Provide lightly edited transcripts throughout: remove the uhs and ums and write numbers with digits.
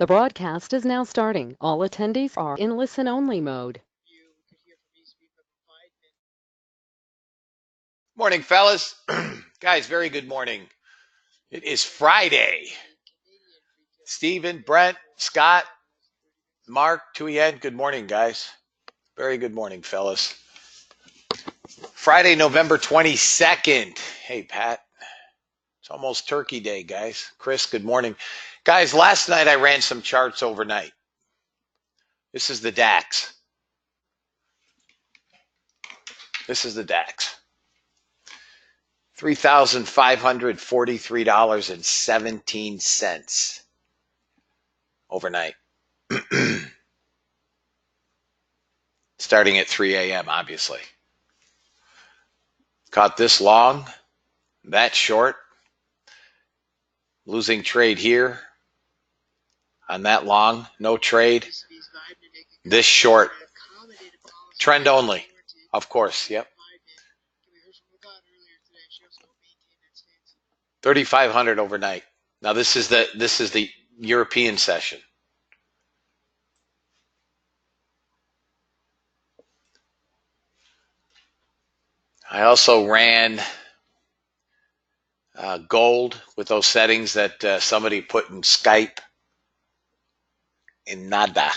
The broadcast is now starting. All attendees are in listen-only mode. Morning, fellas. Guys, very good morning. It is Friday. Stephen, Brent, Scott, Mark, Tuyen, good morning, guys. Very good morning, fellas. Friday, November 22nd. Hey, Pat. It's almost Turkey Day, guys. Chris, good morning. Guys, last night I ran some charts overnight. This is the DAX. This is the DAX. $3,543.17 overnight. Starting at 3 a.m., obviously. Caught this long, that short, losing trade here on that long, no trade. This short, trend only, of course, yep. 3,500 overnight. Now this is the European session. I also ran gold with those settings that somebody put in Skype in nada.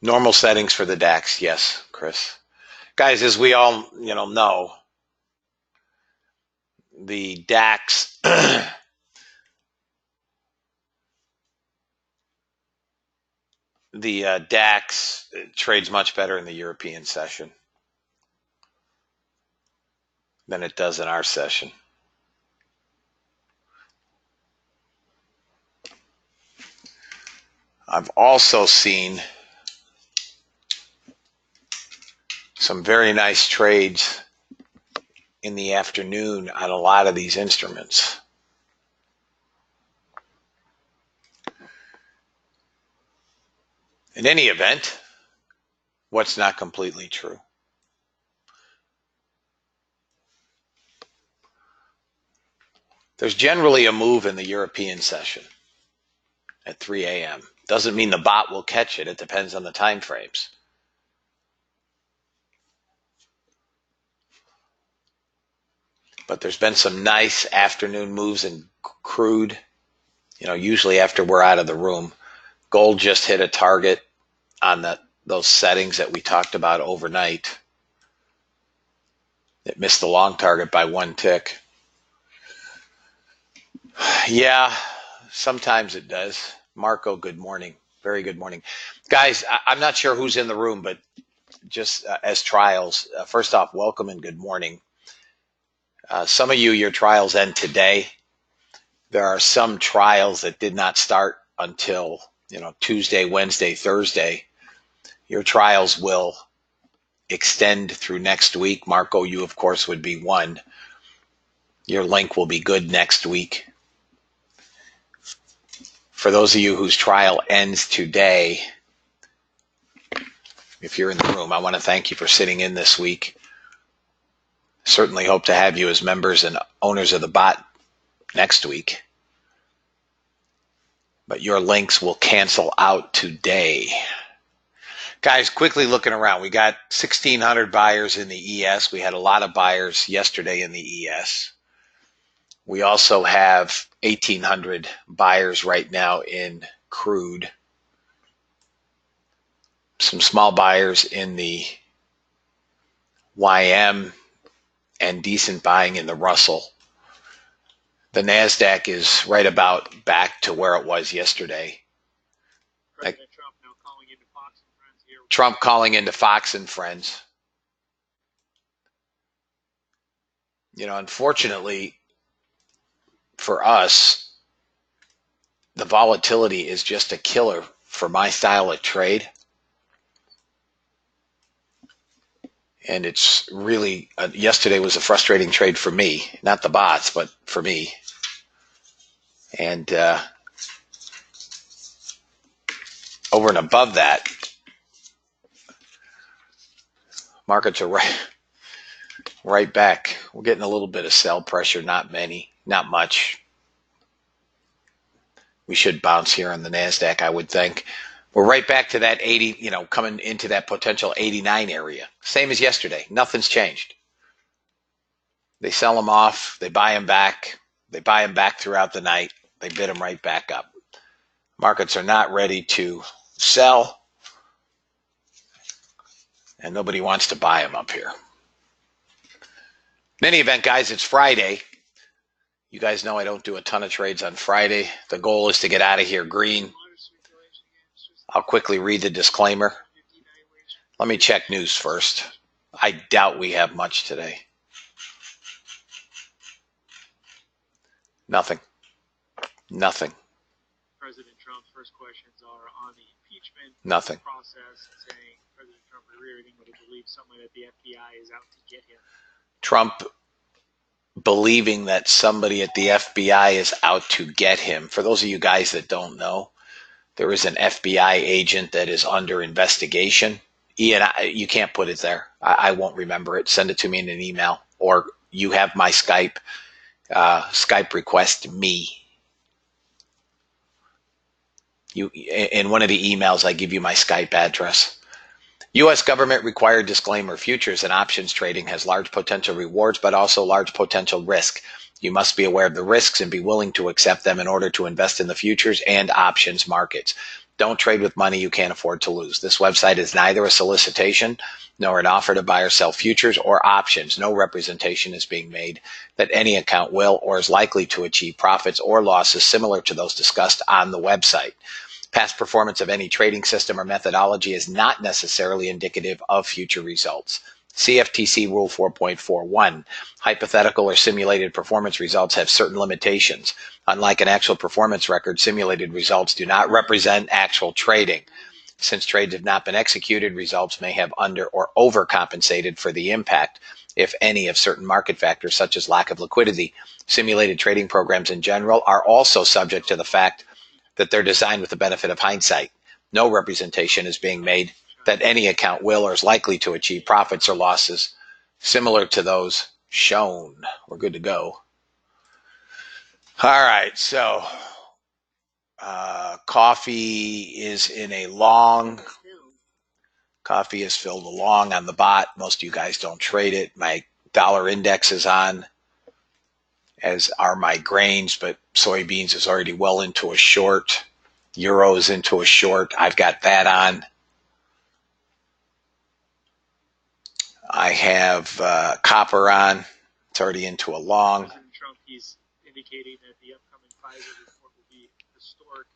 Normal settings for the DAX, yes, Chris. Guys, as we all know, the DAX the DAX trades much better in the European session than it does in our session. I've also seen some very nice trades in the afternoon on a lot of these instruments. In any event, what's not completely true? There's generally a move in the European session at 3 a.m. Doesn't mean the bot will catch it. It depends on the time frames. But there's been some nice afternoon moves in crude, usually after we're out of the room. Gold just hit a target on those settings that we talked about overnight. It missed the long target by one tick. Yeah, sometimes it does. Marco, good morning. Very good morning. Guys, I'm not sure who's in the room, but just as trials, first off, welcome and good morning. Some of you, your trials end today. There are some trials that did not start until, Tuesday, Wednesday, Thursday. Your trials will extend through next week. Marco, you, of course, would be one. Your link will be good next week. For those of you whose trial ends today, if you're in the room, I want to thank you for sitting in this week. Certainly hope to have you as members and owners of the bot next week. But your links will cancel out today. Guys, quickly looking around, we got 1,600 buyers in the ES. We had a lot of buyers yesterday in the ES. We also have 1,800 buyers right now in crude. Some small buyers in the YM and decent buying in the Russell. The NASDAQ is right about back to where it was yesterday. President Trump now calling into Fox and Friends here. Trump calling into Fox and Friends. Unfortunately for us, the volatility is just a killer for my style of trade. And it's really, yesterday was a frustrating trade for me, not the bots, but for me. And over and above that, markets are right. Right back. We're getting a little bit of sell pressure, not many, not much. We should bounce here on the NASDAQ, I would think. We're right back to that 80, coming into that potential 89 area. Same as yesterday. Nothing's changed. They sell them off. They buy them back. They buy them back throughout the night. They bid them right back up. Markets are not ready to sell, and nobody wants to buy them up here. In any event, guys, it's Friday. You guys know I don't do a ton of trades on Friday. The goal is to get out of here green. I'll quickly read the disclaimer. Let me check news first. I doubt we have much today. Nothing. President Trump's first questions are on the impeachment Nothing. process, saying President Trump reiterating what he believes someone at the FBI is out to get him. Trump believing that somebody at the FBI is out to get him. For those of you guys that don't know, there is an FBI agent that is under investigation. Ian, you can't put it there. I won't remember it. Send it to me in an email, or you have my Skype. Skype request me. In one of the emails, I give you my Skype address. U.S. government required disclaimer: futures and options trading has large potential rewards, but also large potential risk. You must be aware of the risks and be willing to accept them in order to invest in the futures and options markets. Don't trade with money you can't afford to lose. This website is neither a solicitation nor an offer to buy or sell futures or options. No representation is being made that any account will or is likely to achieve profits or losses similar to those discussed on the website. Past performance of any trading system or methodology is not necessarily indicative of future results. CFTC Rule 4.41. Hypothetical or simulated performance results have certain limitations. Unlike an actual performance record, simulated results do not represent actual trading. Since trades have not been executed, results may have under or overcompensated for the impact, if any, of certain market factors such as lack of liquidity. Simulated trading programs in general are also subject to the fact that they're designed with the benefit of hindsight. No representation is being made that any account will or is likely to achieve profits or losses similar to those shown. We're good to go. All right, so coffee is in a long. Coffee is filled along on the bot. Most of you guys don't trade it. My dollar index is on, as are my grains, but soybeans is already well into a short. Euro is into a short. I've got that on. I have copper on. It's already into a long. President Trump, he's indicating that the upcoming Pfizer report will be historic.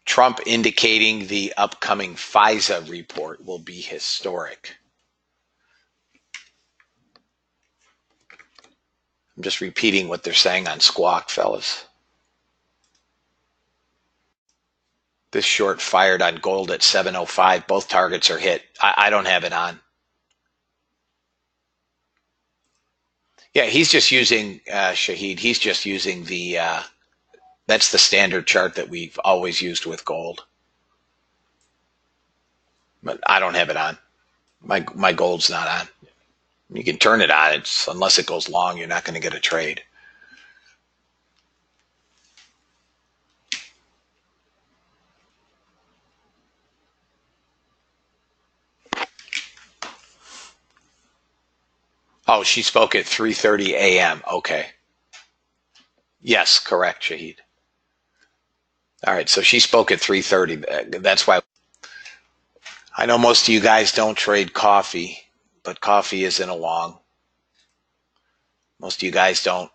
Trump indicating the upcoming FISA report will be historic. I'm just repeating what they're saying on Squawk, fellas. This short fired on gold at 705. Both targets are hit. I don't have it on. Yeah, he's just using, Shahid, he's just using the, that's the standard chart that we've always used with gold. But I don't have it on. My gold's not on. You can turn it on. It's, unless it goes long, you're not going to get a trade. Oh, she spoke at 3:30 a.m. Okay. Yes, correct, Shahid. All right, so she spoke at 3:30. That's why I know most of you guys don't trade coffee, but coffee is in a long. Most of you guys don't,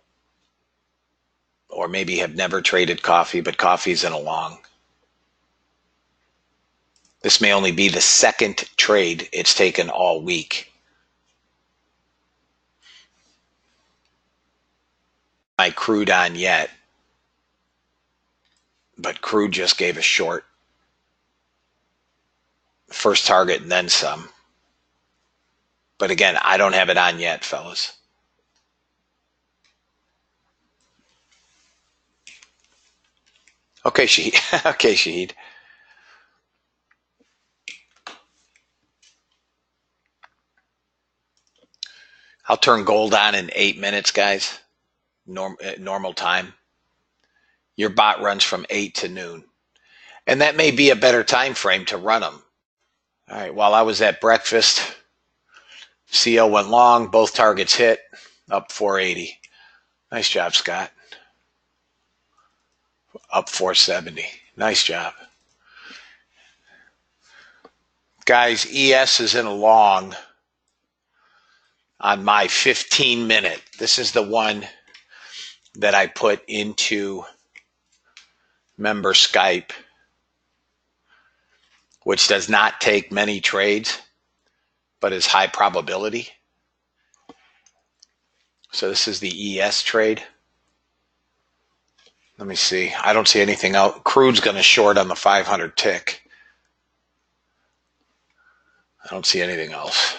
or maybe have never traded coffee, but coffee's in a long. This may only be the second trade it's taken all week. My crude on yet, but crude just gave a short. First target and then some. But again, I don't have it on yet, fellas. Okay, Shahid. Okay, Shahid. I'll turn gold on in 8 minutes, guys. Normal time. Your bot runs from 8 to noon. And that may be a better time frame to run them. All right, while I was at breakfast, CL went long, both targets hit, up 480. Nice job, Scott. Up 470. Nice job. Guys, ES is in a long on my 15-minute. This is the one that I put into member Skype, which does not take many trades, but is high probability. So this is the ES trade. Let me see. I don't see anything else. Crude's going to short on the 500 tick. I don't see anything else.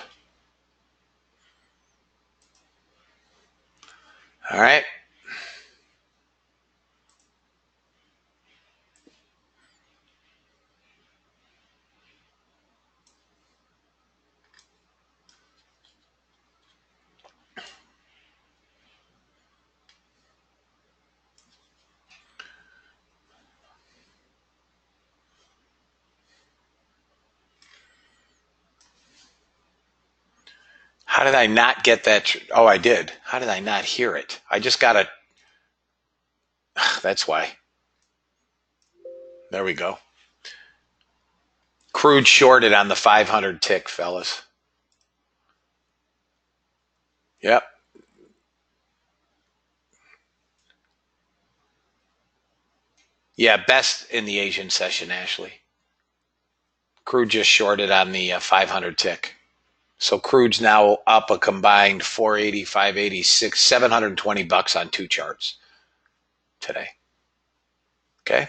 All right. How did I not get that? Oh, I did. How did I not hear it? I just got a... That's why. There we go. Crude shorted on the 500 tick, fellas. Yep. Yeah, best in the Asian session, Ashley. Crude just shorted on the 500 tick. So crude's now up a combined 480, 586, $720 on two charts today. Okay.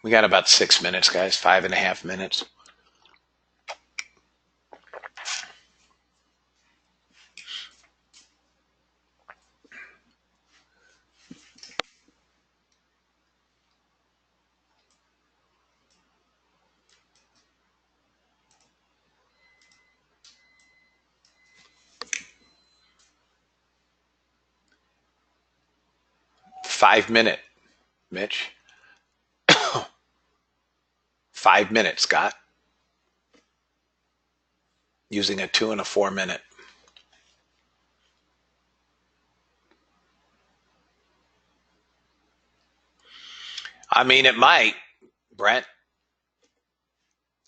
We got about 6 minutes, guys, 5.5 minutes. Five-minute, Mitch. 5 minutes, Scott. Using a 2 and a 4 minute. I mean, it might, Brent.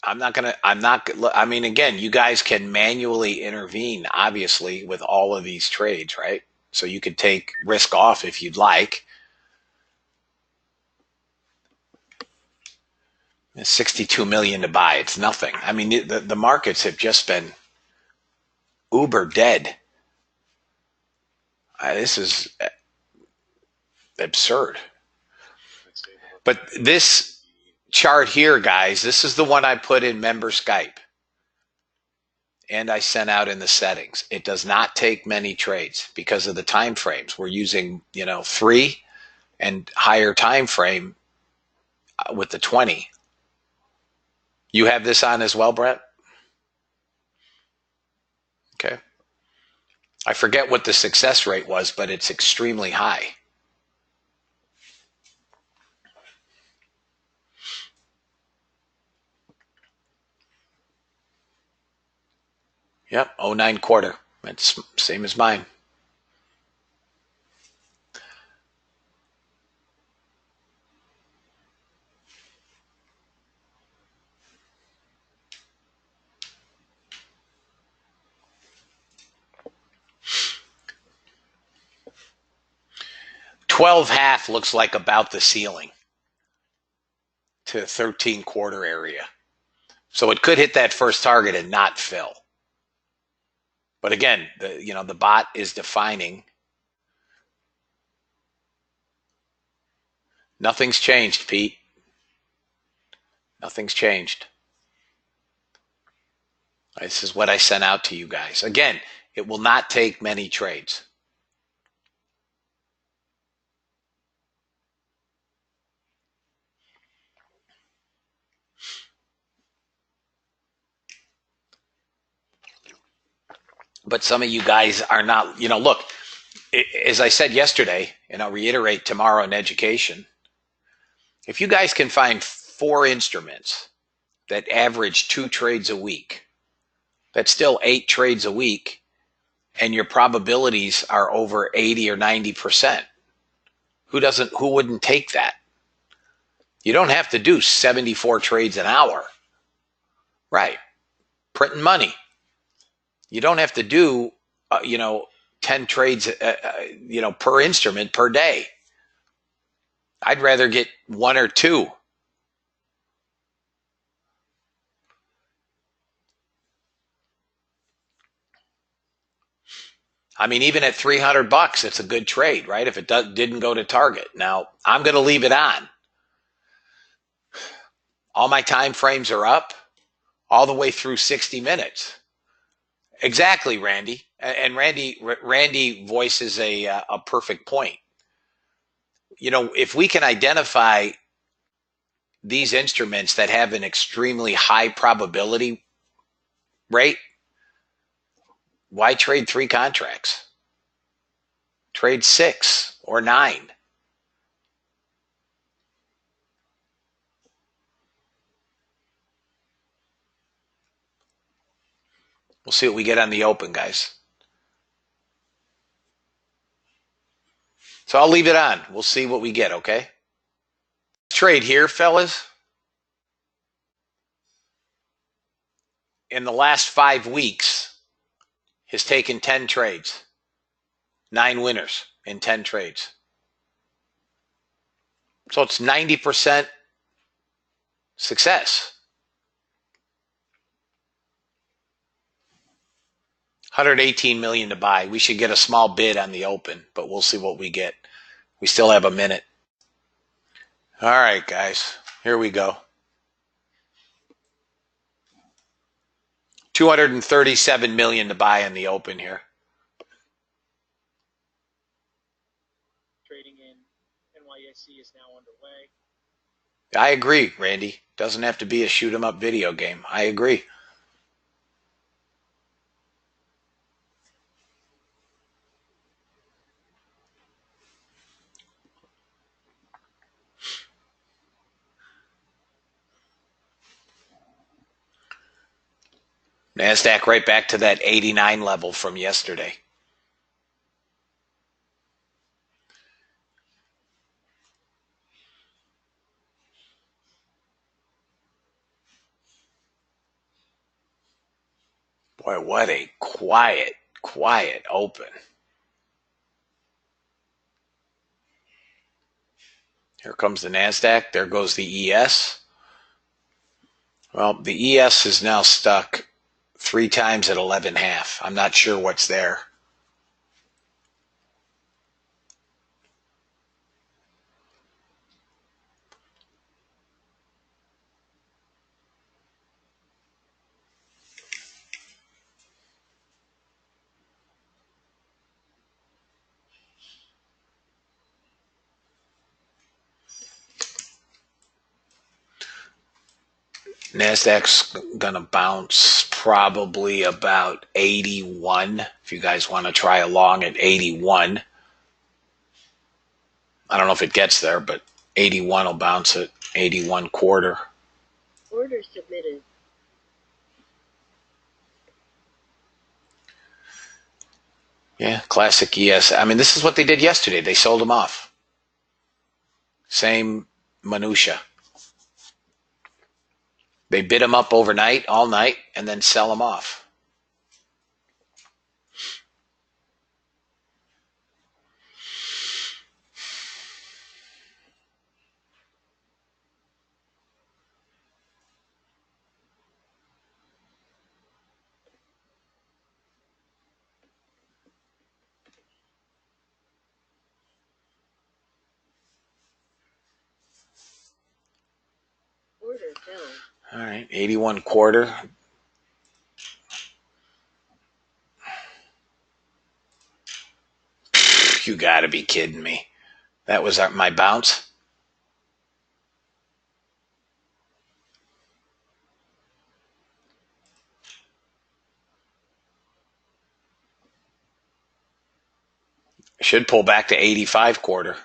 I mean, again, you guys can manually intervene, obviously, with all of these trades, right? So you could take risk off if you'd like. It's 62 million to buy. It's nothing. I mean, the markets have just been uber dead. This is absurd. But this chart here, guys, this is the one I put in member Skype. And I sent out in the settings. It does not take many trades because of the time frames. We're using, 3 and higher time frame with the 20. You have this on as well, Brent? Okay. I forget what the success rate was, but it's extremely high. Yep, 09 quarter. That's same as mine. $12.5 looks like about the ceiling to 13 quarter area. So it could hit that first target and not fill. But again, the bot is defining. Nothing's changed, Pete. Nothing's changed. This is what I sent out to you guys. Again, it will not take many trades. But some of you guys are not, look, as I said yesterday, and I'll reiterate tomorrow in education, if you guys can find 4 instruments that average 2 trades a week, that's still 8 trades a week, and your probabilities are over 80 or 90%. Who wouldn't take that? You don't have to do 74 trades an hour. Right. Printing money. You don't have to do, 10 trades, per instrument per day. I'd rather get 1 or 2. I mean, even at $300, it's a good trade, right? If it didn't go to target. Now, I'm going to leave it on. All my time frames are up all the way through 60 minutes. Exactly, Randy. And Randy voices a perfect point. If we can identify these instruments that have an extremely high probability rate, why trade 3 contracts? Trade 6 or 9. We'll see what we get on the open, guys. So I'll leave it on. We'll see what we get, okay? Trade here, fellas. In the last 5 weeks, has taken 10 trades. 9 winners in 10 trades. So it's 90% success. 118 million to buy. We should get a small bid on the open, but we'll see what we get. We still have a minute. All right, guys. Here we go. 237 million to buy in the open here. Trading in NYSE is now underway. I agree, Randy. Doesn't have to be a shoot 'em up video game. I agree. NASDAQ right back to that 89 level from yesterday. Boy, what a quiet open. Here comes the NASDAQ. There goes the ES. Well, the ES is now stuck 3 times at 11.5. I'm not sure what's there. NASDAQ's going to bounce probably about 81. If you guys want to try along at 81. I don't know if it gets there, but 81 will bounce at 81 quarter. Order submitted. Yeah, classic ES. I mean, this is what they did yesterday. They sold them off. Same minutia. They bid them up overnight, all night, and then sell them off. Order filled. All right, 81 quarter. You got to be kidding me. That was my bounce. Should pull back to 85 quarter.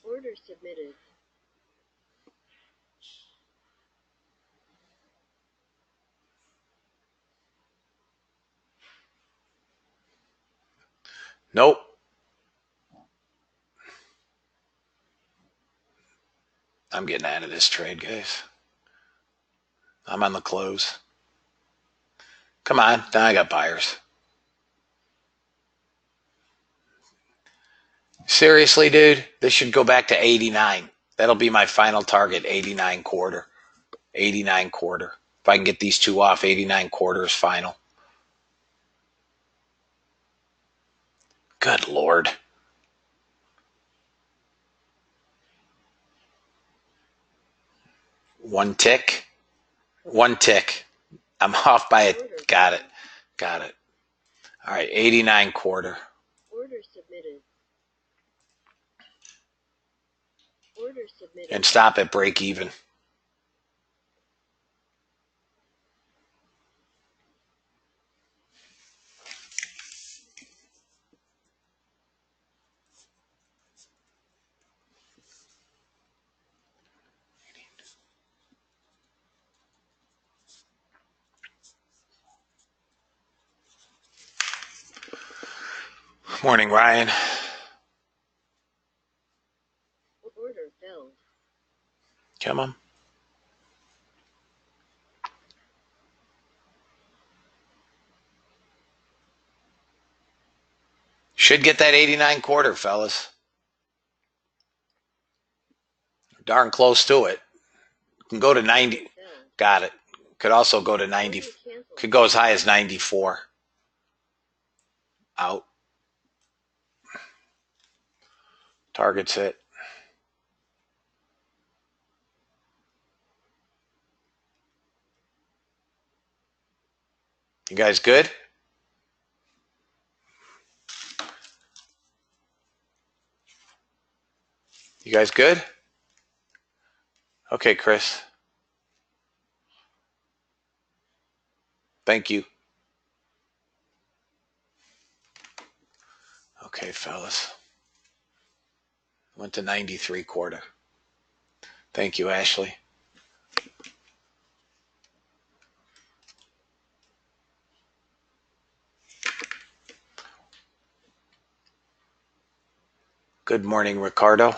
Order submitted. Nope. I'm getting out of this trade, guys. I'm on the close. Come on. Now I got buyers. Seriously, dude, this should go back to 89. That'll be my final target, 89 quarter. 89 quarter. If I can get these two off, 89 quarter is final. Good Lord. One tick. One tick. I'm off by it. Got it. Got it. All right, 89 quarter. Order submitted. Order submitted. And stop at break even. Morning, Ryan. Order filled. Come on. Should get that 89 quarter, fellas. Darn close to it. Can go to 90. Got it. Could also go to 90. Could go as high as 94. Out. Target's hit. You guys good? You guys good? Okay, Chris. Thank you. Okay, fellas. Went to 93 quarter. Thank you, Ashley. Good morning, Ricardo.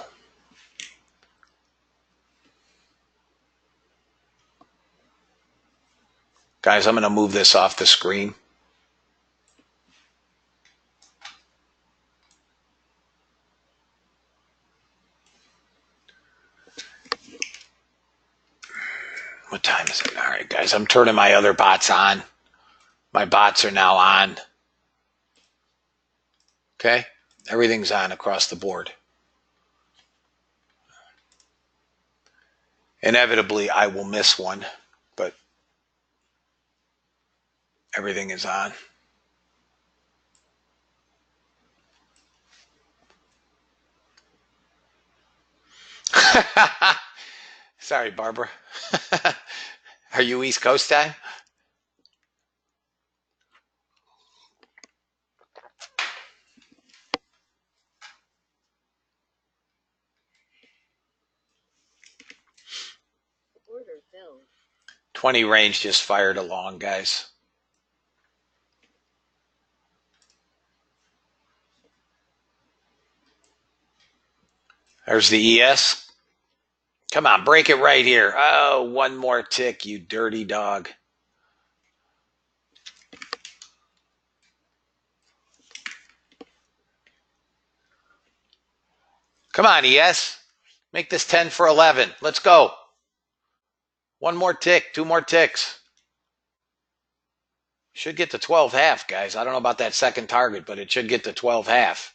Guys, I'm going to move this off the screen. What time is it? All right, guys, I'm turning my other bots on. My bots are now on. Okay? Everything's on across the board. Inevitably, I will miss one, but everything is on. Sorry, Barbara. Are you East Coast time? Order filled. 20 range just fired along, guys. There's the ES. Come on, break it right here. Oh, one more tick, you dirty dog. Come on, ES. Make this 10 for 11. Let's go. One more tick, two more ticks. Should get to 12 half, guys. I don't know about that second target, but it should get to 12 half.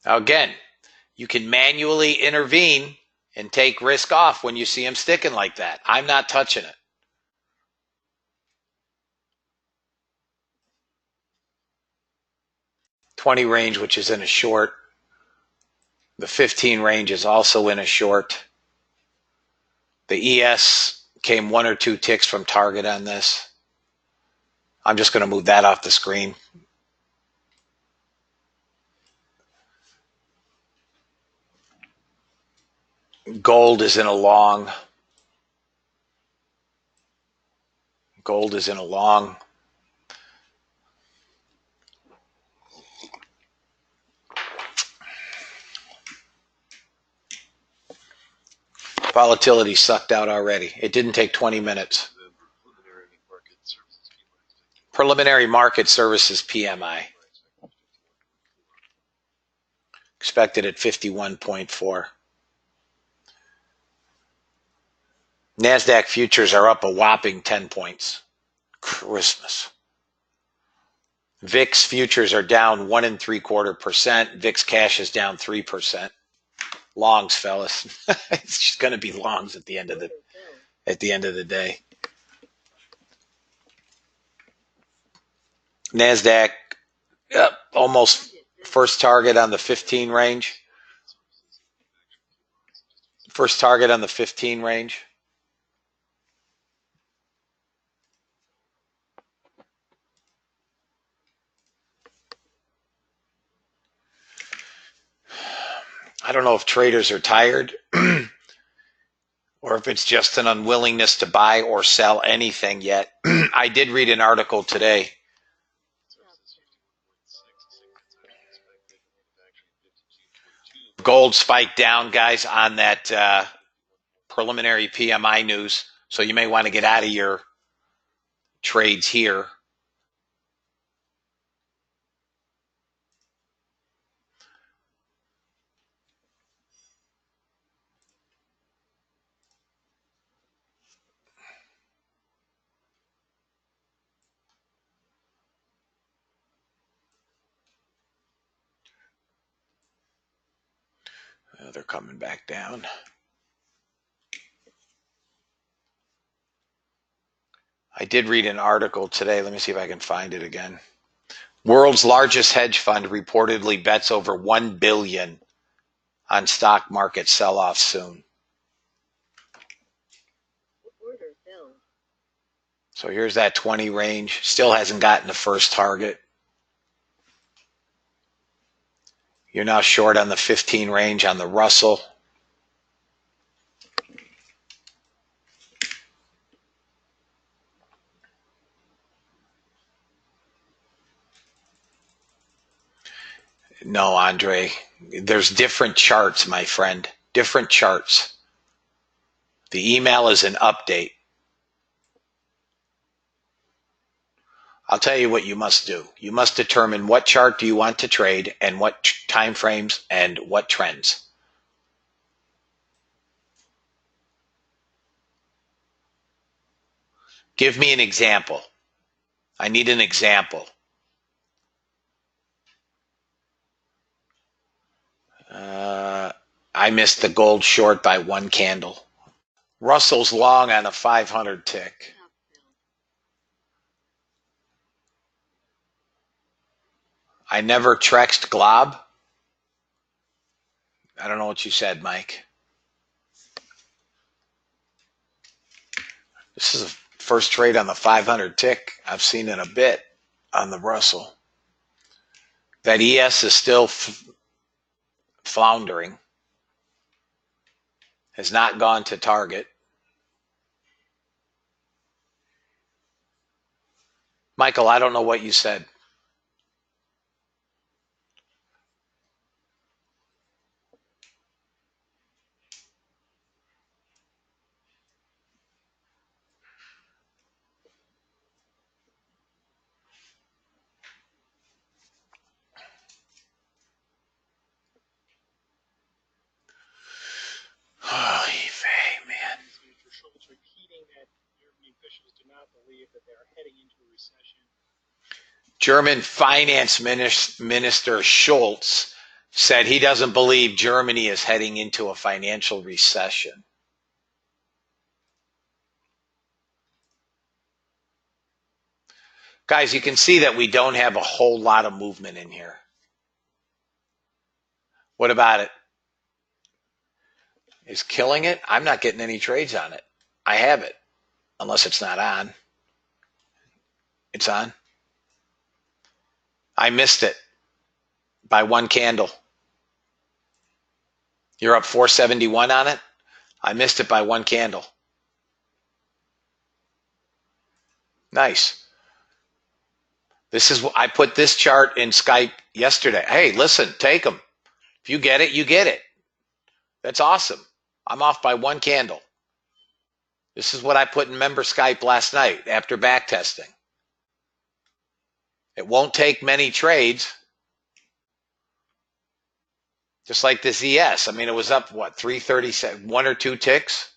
Again, you can manually intervene and take risk off when you see them sticking like that. I'm not touching it. $20 range, which is in a short. The 15 range is also in a short. The ES came 1 or 2 ticks from target on this. I'm just going to move that off the screen. Gold is in a long. Gold is in a long. Volatility sucked out already. It didn't take 20 minutes. Preliminary market services PMI. Expected at 51.4. NASDAQ futures are up a whopping 10 points. Christmas. VIX futures are down 1 3/4%. VIX cash is down 3%. Longs, fellas. It's just going to be longs at the end of the day. NASDAQ almost first target on the 15 range. First target on the 15 range. I don't know if traders are tired or if it's just an unwillingness to buy or sell anything yet. I did read an article today. Gold spiked down, guys, on that preliminary PMI news. So you may want to get out of your trades here. They're coming back down. I did read an article today. Let me see if I can find it again. World's largest hedge fund reportedly bets over $1 billion on stock market sell-off soon. Order filled. So here's that 20 range. Still hasn't gotten the first target. You're now short on the 15 range on the Russell. No, Andre. There's different charts, my friend. Different charts. The email is an update. I'll tell you what you must do. You must determine what chart do you want to trade and what time frames and what trends. Give me an example. I need an example. I missed the gold short by 1 candle. Russell's long on a 500 tick. I never trexed glob. I don't know what you said, Mike. This is the first trade on the 500 tick I've seen in a bit on the Russell. That ES is still floundering. Has not gone to target. Michael, I don't know what you said. Oh, man. Mr. Schultz repeating that German officials do not believe that they are heading into a recession. German finance minister Schultz said he doesn't believe Germany is heading into a financial recession. Guys, you can see that we don't have a whole lot of movement in here. What about it? Is killing it? I'm not getting any trades on it. I have it, unless it's not on. It's on. I missed it by one candle. You're up 471 on it? I missed it by one candle. Nice. This is I put this chart in Skype yesterday. Hey, listen, take them. If you get it, you get it. That's awesome. I'm off by one candle. This is what I put in member Skype last night after back testing. It won't take many trades. Just like this ES. I mean, it was up, what, 337, one or two ticks?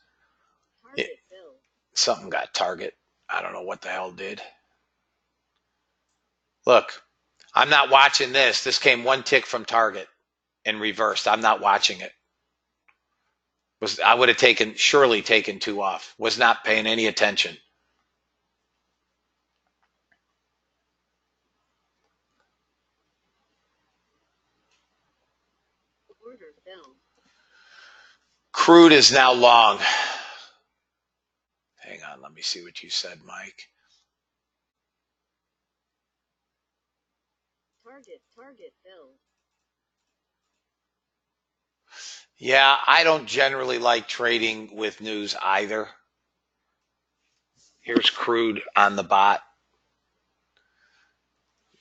Something got target. I don't know what the hell did. Look, I'm not watching this. This came one tick from target and reversed. I'm not watching it. I would have surely taken two off. Was not paying any attention. Order filled. Crude is now long. Hang on, let me see what you said, Mike. Target filled. Yeah, I don't generally like trading with news either. Here's crude on the bot.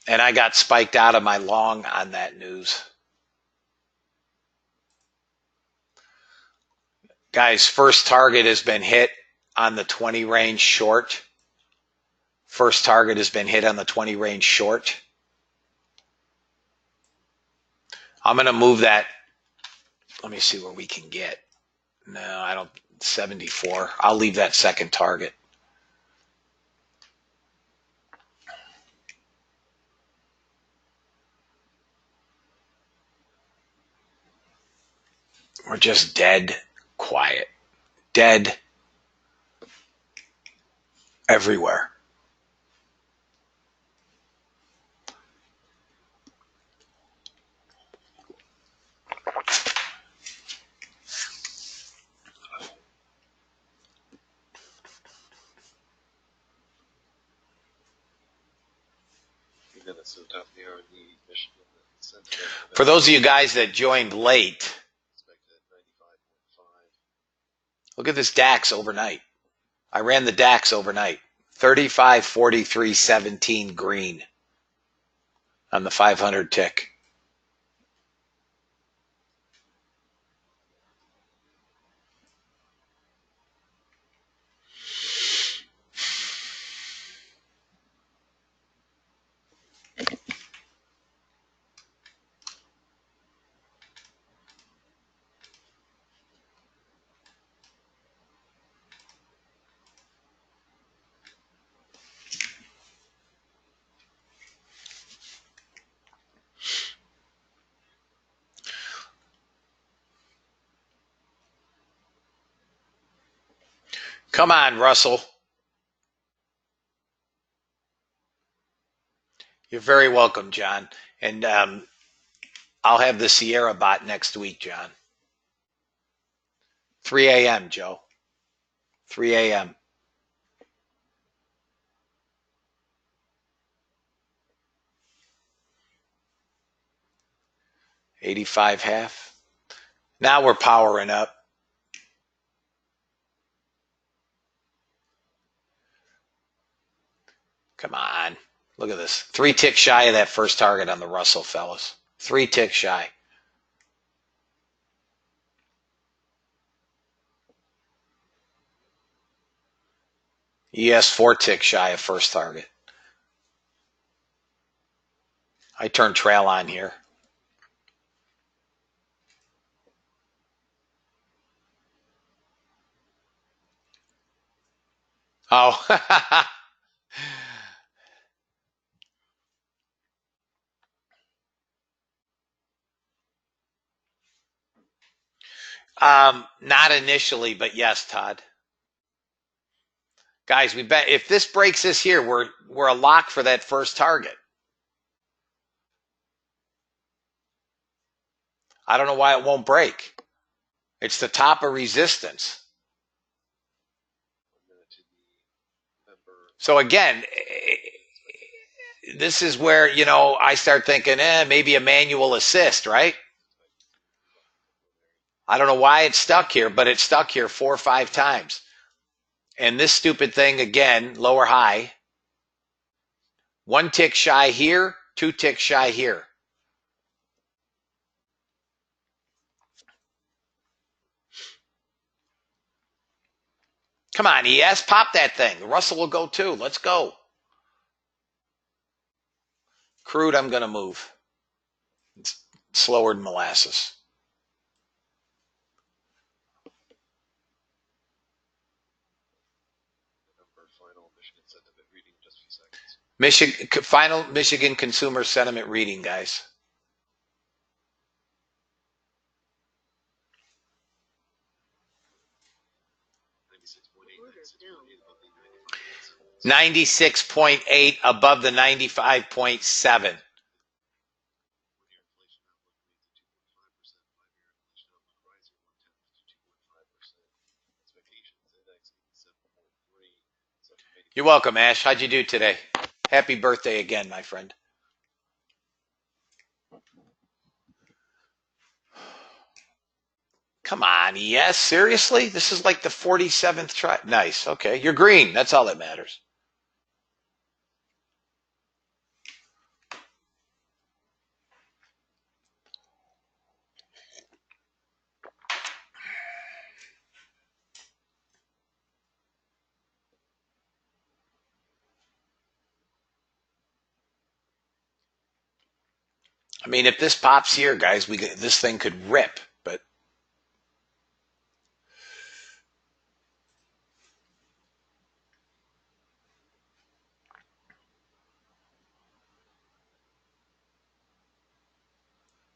And I got spiked out of my long on that news. Guys, first target has been hit on the 20 range short. First target has been hit on the 20 range short. I'm going to move that. Let me see where we can get. No, I don't. 74. I'll leave that second target. We're just dead quiet. Dead everywhere. For those of you guys that joined late, look at this DAX overnight. I ran the DAX overnight. 35, 43, 17 green on the 500 tick. Come on, Russell. You're very welcome, John. And I'll have the Sierra bot next week, John. 3 a.m., Joe. 3 a.m. $85 half. Now we're powering up. Come on. Look at this. 3 ticks shy of that first target on the Russell, fellas. 3 ticks shy. ES 4 ticks shy of first target. I turn trail on here. Oh. Not initially, but yes, Todd. Guys, we bet if this breaks this here, we're a lock for that first target. I don't know why it won't break. It's the top of resistance. So again, this is where, I start thinking, maybe a manual assist, right? I don't know why it's stuck here, but it's stuck here 4 or 5 times. And this stupid thing, again, lower high. 1 tick shy here, 2 ticks shy here. Come on, ES, pop that thing. The Russell will go too. Let's go. Crude, I'm going to move. It's slower than molasses. Final Michigan consumer sentiment reading, guys. Order filled. 96.8 above the 95.7. You're welcome, Ash. How'd you do today? Happy birthday again, my friend. Come on, ES. Seriously? This is like the 47th try. Nice. Okay. You're green. That's all that matters. I mean, if this pops here, guys, this thing could rip, but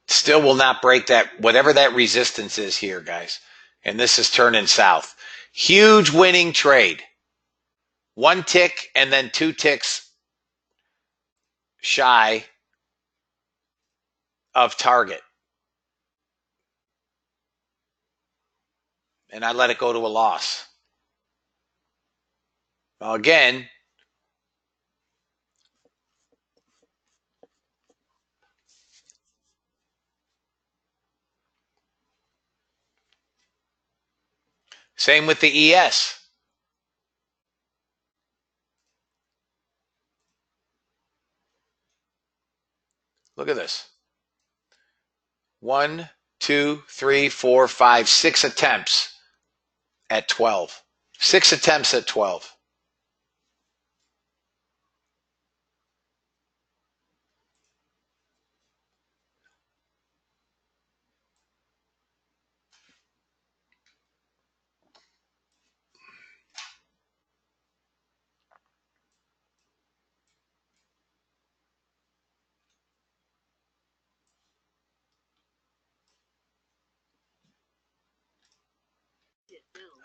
still will not break that, whatever that resistance is here, guys. And this is turning south. Huge winning trade. 1 tick and then 2 ticks shy of target. And I let it go to a loss. Well, again, same with the ES. Look at this. 1, 2, 3, 4, 5, 6 attempts at 12. 6 attempts at 12.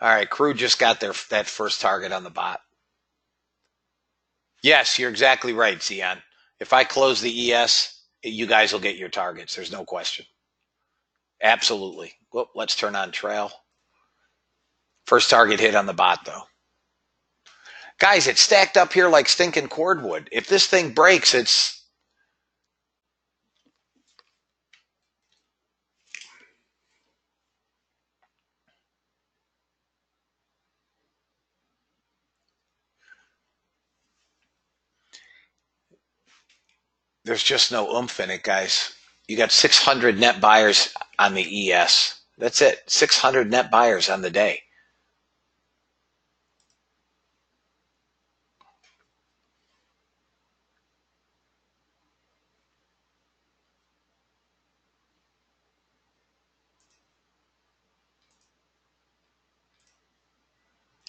All right, crew just got that first target on the bot. Yes, you're exactly right, Zion. If I close the ES, you guys will get your targets. There's no question. Absolutely. Well, let's turn on trail. First target hit on the bot, though. Guys, it's stacked up here like stinking cordwood. If this thing breaks, there's just no oomph in it, guys. You got 600 net buyers on the ES. That's it. 600 net buyers on the day.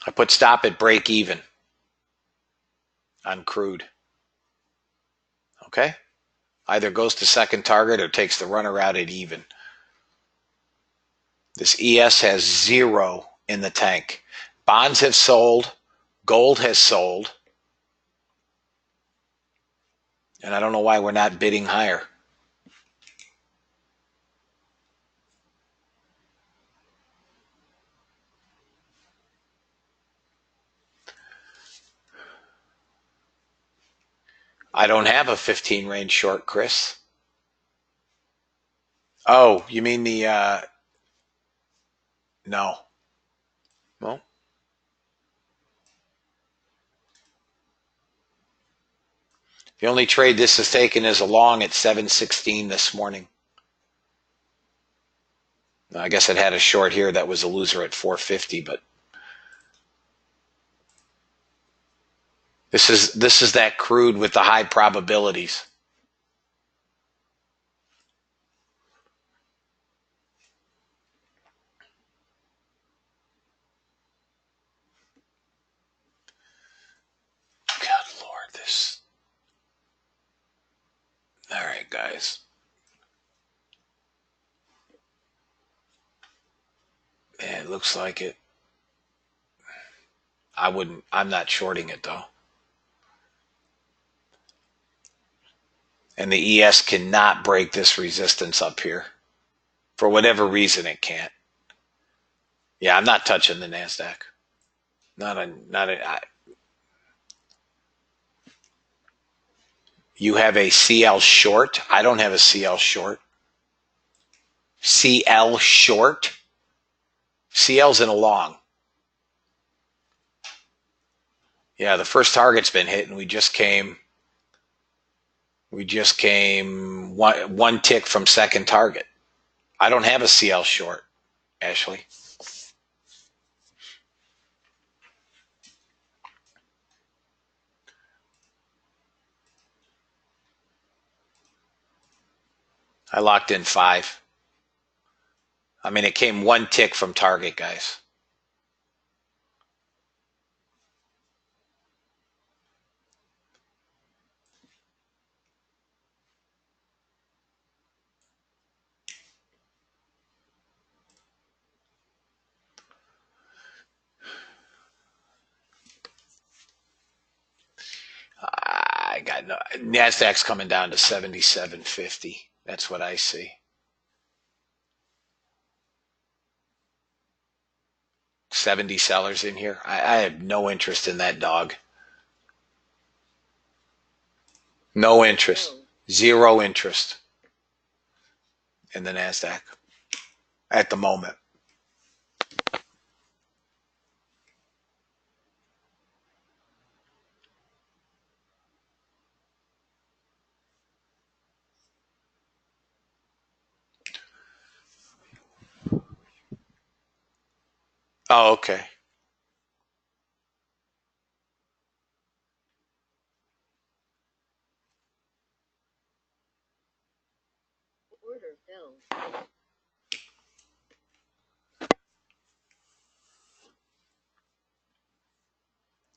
I put stop at break even on crude. Okay? Either goes to second target or takes the runner out at even. This ES has zero in the tank. Bonds have sold. Gold has sold. And I don't know why we're not bidding higher. I don't have a 15 range short, Chris. Oh, you mean the, no. Well, the only trade this has taken is a long at 716 this morning. I guess it had a short here that was a loser at 450, but this is that crude with the high probabilities. God Lord, this. All right, guys. Yeah, it looks like it. I'm not shorting it though. And the ES cannot break this resistance up here. For whatever reason, it can't. Yeah, I'm not touching the NASDAQ. You have a CL short. I don't have a CL short. CL short. CL's in a long. Yeah, the first target's been hit, and we just came one tick from second target. I don't have a CL short, Ashley. I locked in 5. I mean, it came one tick from target, guys. I got no. NASDAQ's coming down to 77.50. That's what I see. 70 sellers in here. I have no interest in that dog. No interest. Zero interest in the NASDAQ at the moment. Oh, okay. Order filled.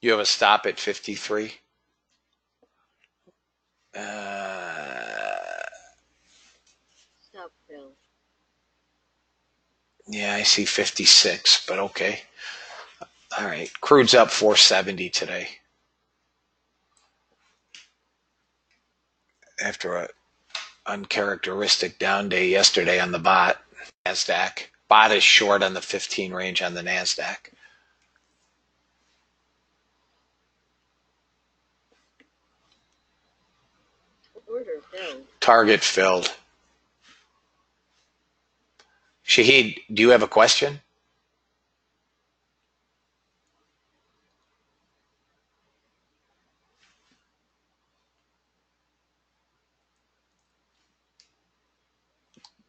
You have a stop at 53. Stop fill. Yeah, I see 56, but okay. All right. Crude's up 470 today. After a uncharacteristic down day yesterday on the bot. NASDAQ. Bot is short on the 15 range on the NASDAQ. Order filled. Target filled. Shahid, do you have a question?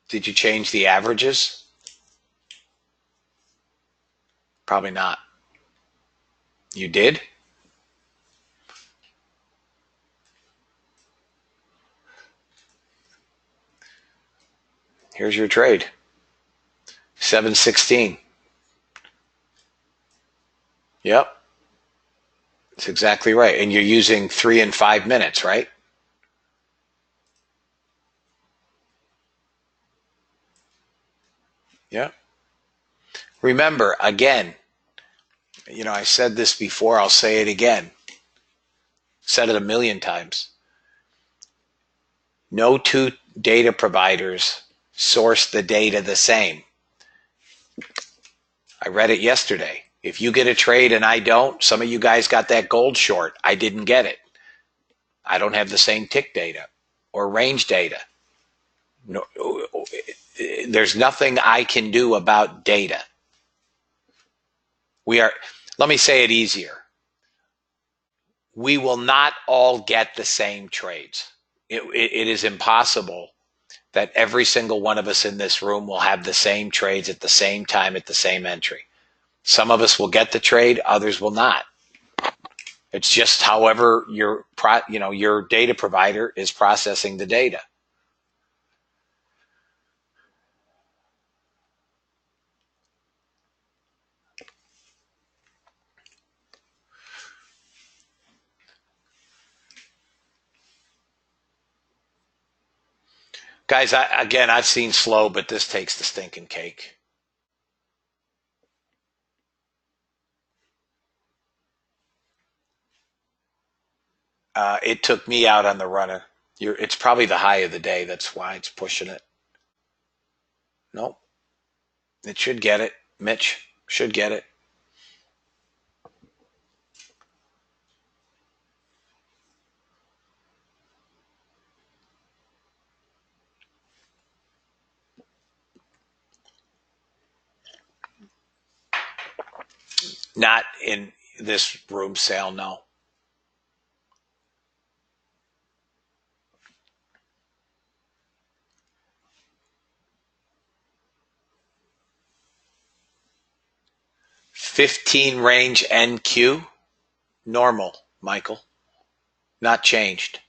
Did you change the averages? Probably not. You did? Here's your trade. 716. Yep. That's exactly right. And you're using 3 and 5 minutes, right? Yep. Remember, again, I said this before, I'll say it again. Said it a million times. No two data providers source the data the same. I read it yesterday. If you get a trade and I don't, some of you guys got that gold short. I didn't get it. I don't have the same tick data or range data. No, there's nothing I can do about data. Let me say it easier. We will not all get the same trades. It is impossible that every single one of us in this room will have the same trades at the same time at the same entry. Some of us will get the trade, others will not. It's just however your data provider is processing the data. Guys, I've seen slow, but this takes the stinking cake. It took me out on the runner. It's probably the high of the day. That's why it's pushing it. Nope. It should get it. Mitch should get it. Not in this room sale, no. $15 range NQ, normal, Michael. Not changed.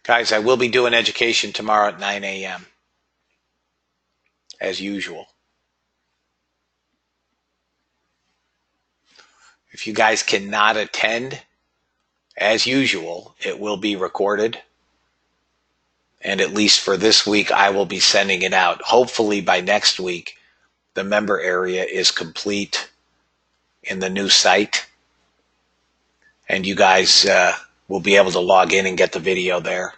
Guys, I will be doing education tomorrow at 9 a.m. as usual. If you guys cannot attend, as usual, it will be recorded. And at least for this week, I will be sending it out. Hopefully by next week, the member area is complete in the new site. And you guys will be able to log in and get the video there.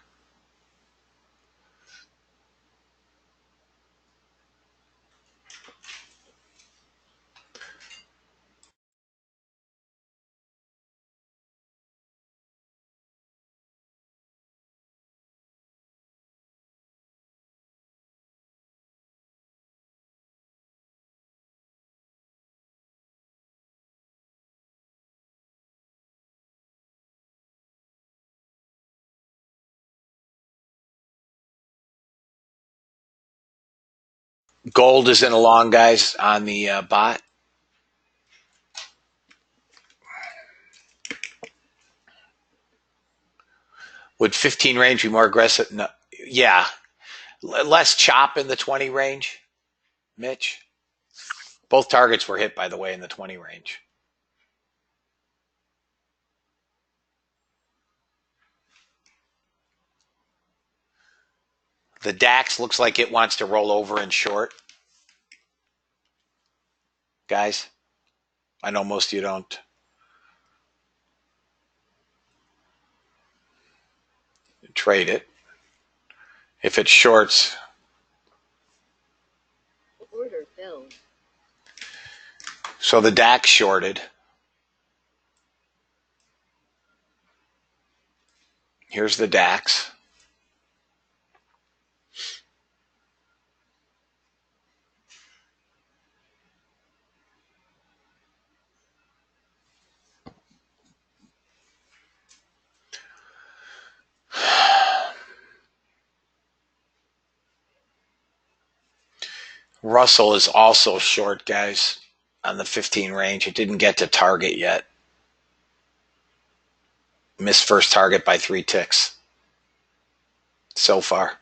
Gold is in a long, guys, on the bot. Would 15 range be more aggressive? No. Yeah. Less chop in the 20 range, Mitch. Both targets were hit, by the way, in the 20 range. The DAX looks like it wants to roll over in short. Guys, I know most of you don't. Trade it. If it shorts, Order filled. so the DAX shorted. Here's the DAX. Russell is also short, guys, on the 15 range. It didn't get to target yet. Missed first target by 3 ticks. so far.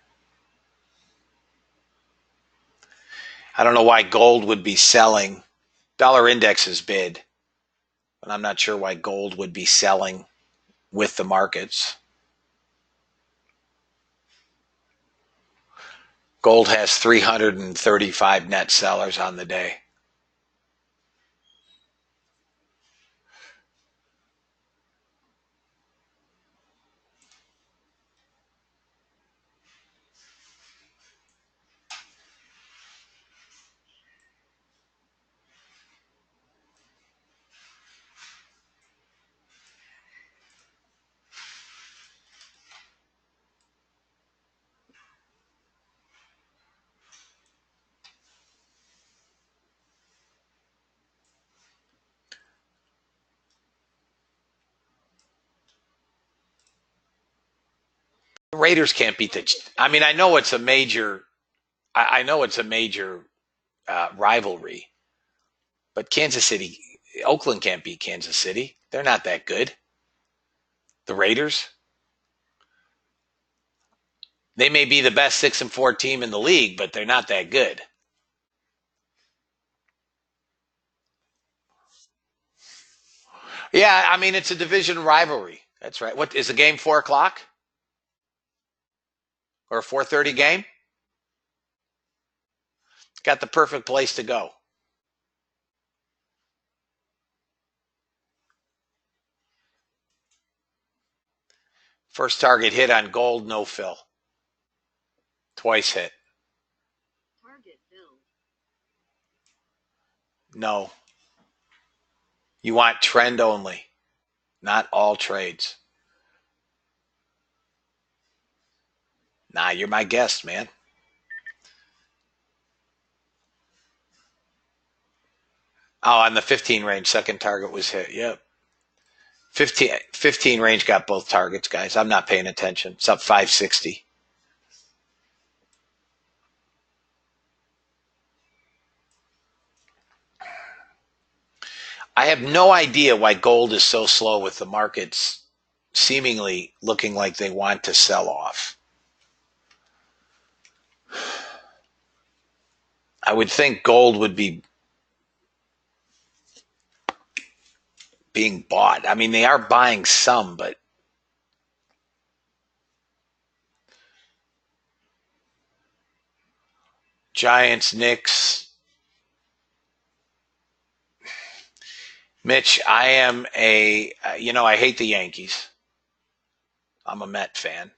I don't know why gold would be selling. Dollar index is bid, but I'm not sure why gold would be selling with the markets. Gold has 335 net sellers on the day. The Raiders can't beat the. I mean, I know it's a major. I know it's a major rivalry, but Kansas City, Oakland can't beat Kansas City. They're not that good. The Raiders, they may be the best 6-4 team in the league, but they're not that good. Yeah, I mean it's a division rivalry. That's right. What is the game? 4 o'clock or a 4:30 game? Got the perfect place to go. First target hit on gold, no fill. Twice hit. Target filled. No. You want trend only, not all trades. Nah, you're my guest, man. Oh, on the 15 range, second target was hit. Yep. 15 range got both targets, guys. I'm not paying attention. It's up 560. I have no idea why gold is so slow with the markets seemingly looking like they want to sell off. I would think gold would be being bought. I mean, they are buying some, but Giants, Knicks. Mitch, I am I hate the Yankees. I'm a Met fan.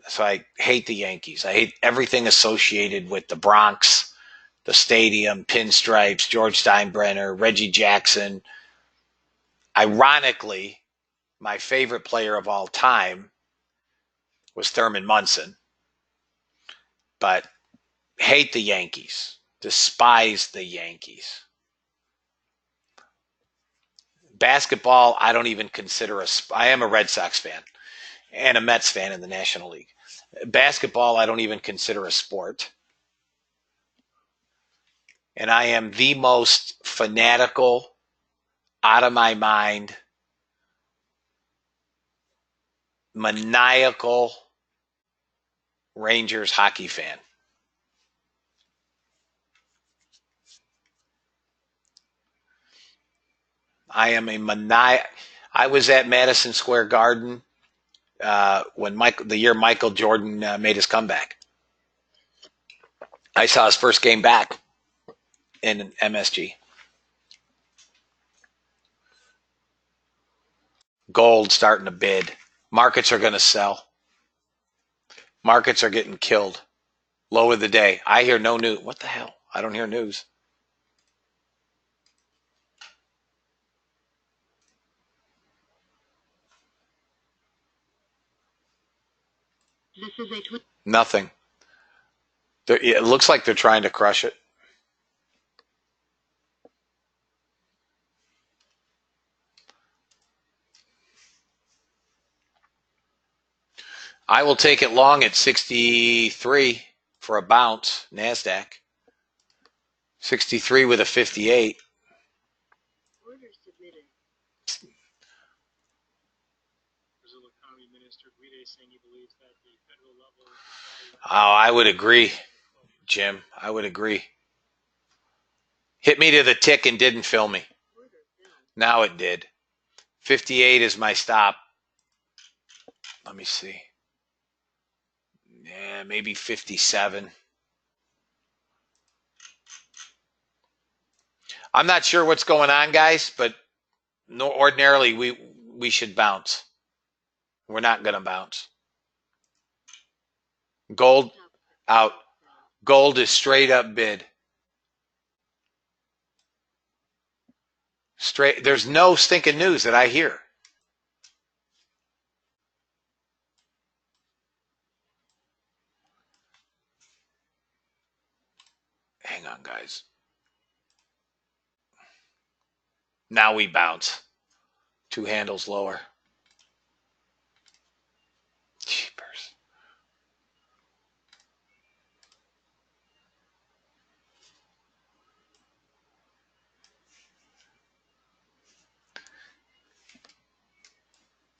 So I hate the Yankees. I hate everything associated with the Bronx, the stadium, pinstripes, George Steinbrenner, Reggie Jackson. Ironically, my favorite player of all time was Thurman Munson, but hate the Yankees, despise the Yankees. Basketball, I don't even consider I am a Red Sox fan and a Mets fan in the National League. Basketball, I don't even consider a sport. And I am the most fanatical, out of my mind, maniacal Rangers hockey fan. I am a maniac. I was at Madison Square Garden when the year Michael Jordan made his comeback. I saw his first game back in MSG. Gold starting to bid. Markets are going to sell. Markets are getting killed. Low of the day. I hear no news. What the hell? I don't hear news. This is a Nothing. It looks like they're trying to crush it. I will take it long at 63 for a bounce, NASDAQ. 63 with a 58. order submitted. Brazil economy minister Mr. Guide saying he believes that the federal level value. Oh, I would agree, Jim. I would agree. Hit me to the tick and didn't fill me. Now it did. 58 is my stop. Let me see. Yeah, maybe 57. I'm not sure what's going on, guys, but no, ordinarily we should bounce. We're not going to bounce. Gold out. Gold is straight up bid. Straight. There's no stinking news that I hear. Hang on, guys. Now we bounce. 2 handles lower. Jeepers.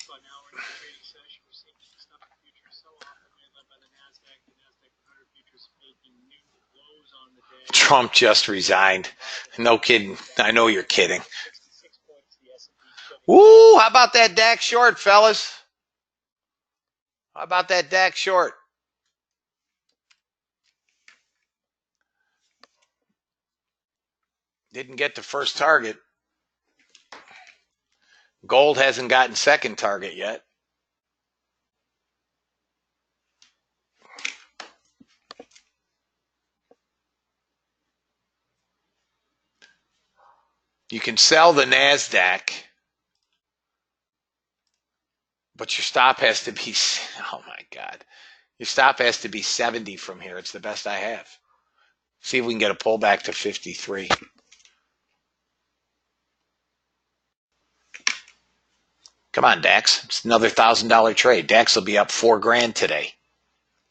So now we're in the trading session. We're seeing stock futures sell off, led by the Nasdaq. The Nasdaq 100 futures making new lows on the day. Trump just resigned. No kidding. I know you're kidding. 66 points. The S&P. Woo! How about that DAX short, fellas? How about that DAX short? Didn't get the first target. Gold hasn't gotten second target yet. You can sell the NASDAQ, but your stop has to be, oh my God. Your stop has to be 70 from here. It's the best I have. See if we can get a pullback to 53. Come on, DAX. It's another $1,000 trade. DAX will be up $4,000 today.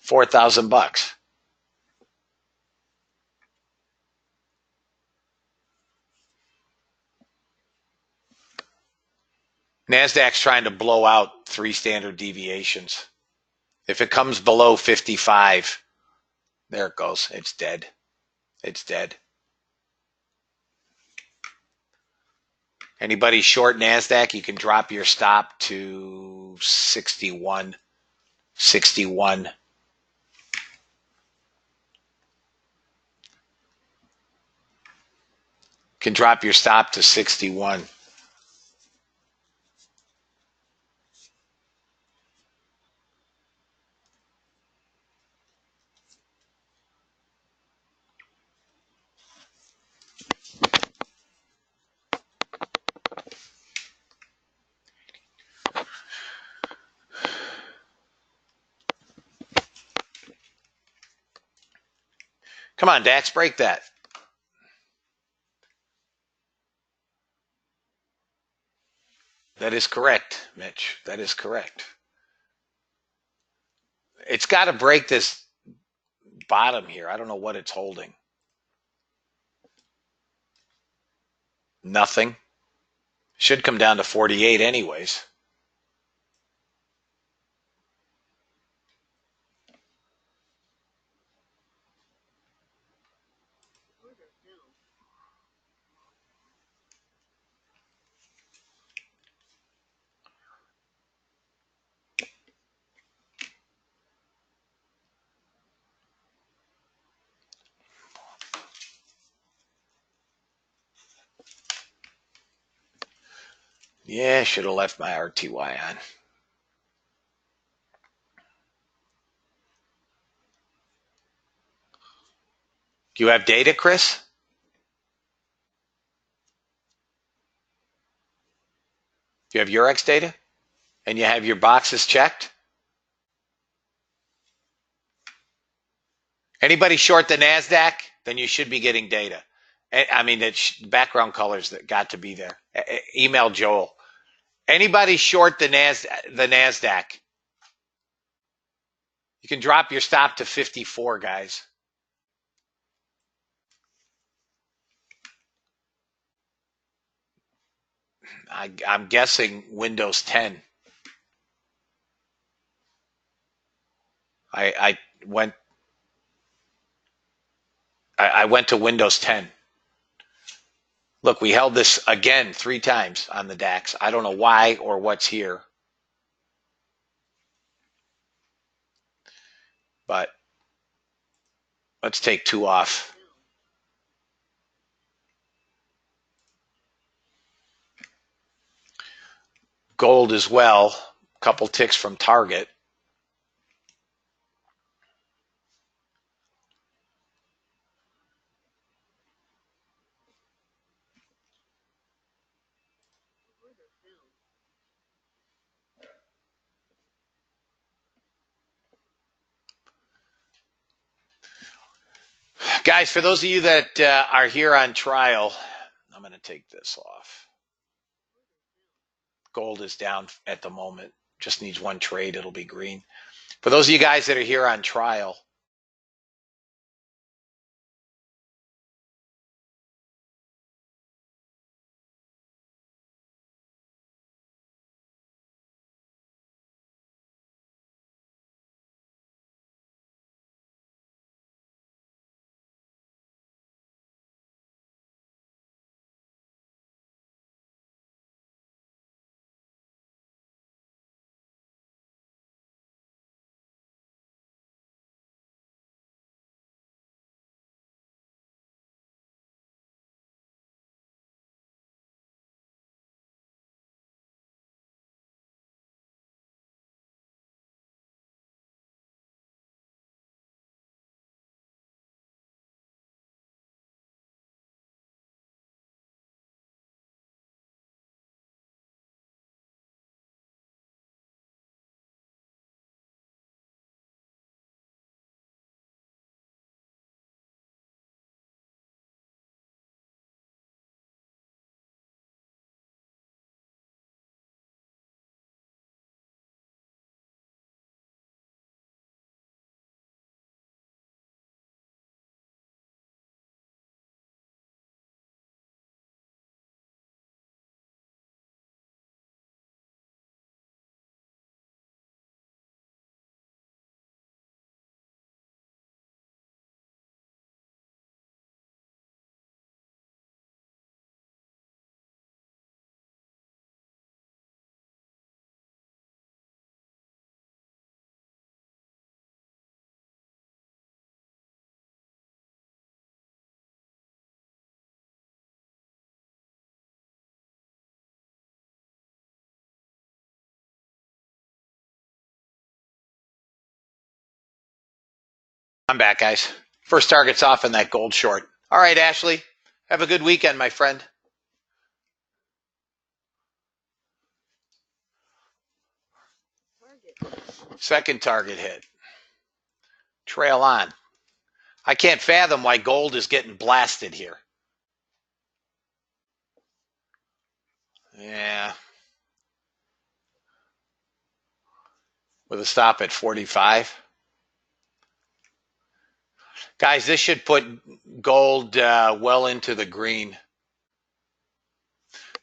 $4,000. NASDAQ's trying to blow out 3 standard deviations. If it comes below 55, there it goes. It's dead. It's dead. Anybody short NASDAQ, you can drop your stop to 61. 61. Can drop your stop to 61. Come on, DAX, break that. That is correct, Mitch. That is correct. It's got to break this bottom here. I don't know what it's holding. Nothing. Should come down to 48 anyways. Yeah, should have left my RTY on. Do you have data, Chris? Do you have Eurex data? And you have your boxes checked? Anybody short the NASDAQ, then you should be getting data. I mean, the background colors that got to be there. Email Joel. Anybody short the NASDAQ, you can drop your stop to 54, guys. I'm guessing Windows 10. I went I went to Windows 10. Look, we held this again 3 times on the DAX. I don't know why or what's here, but let's take 2 off. Gold as well. Couple ticks from target. Guys, for those of you that are here on trial, I'm going to take this off. Gold is down at the moment. Just needs one trade. It'll be green. For those of you guys that are here on trial, I'm back, guys. First target's off in that gold short. All right, Ashley, have a good weekend, my friend. Second target hit. Trail on. I can't fathom why gold is getting blasted here. Yeah. With a stop at 45. Guys, this should put gold well into the green.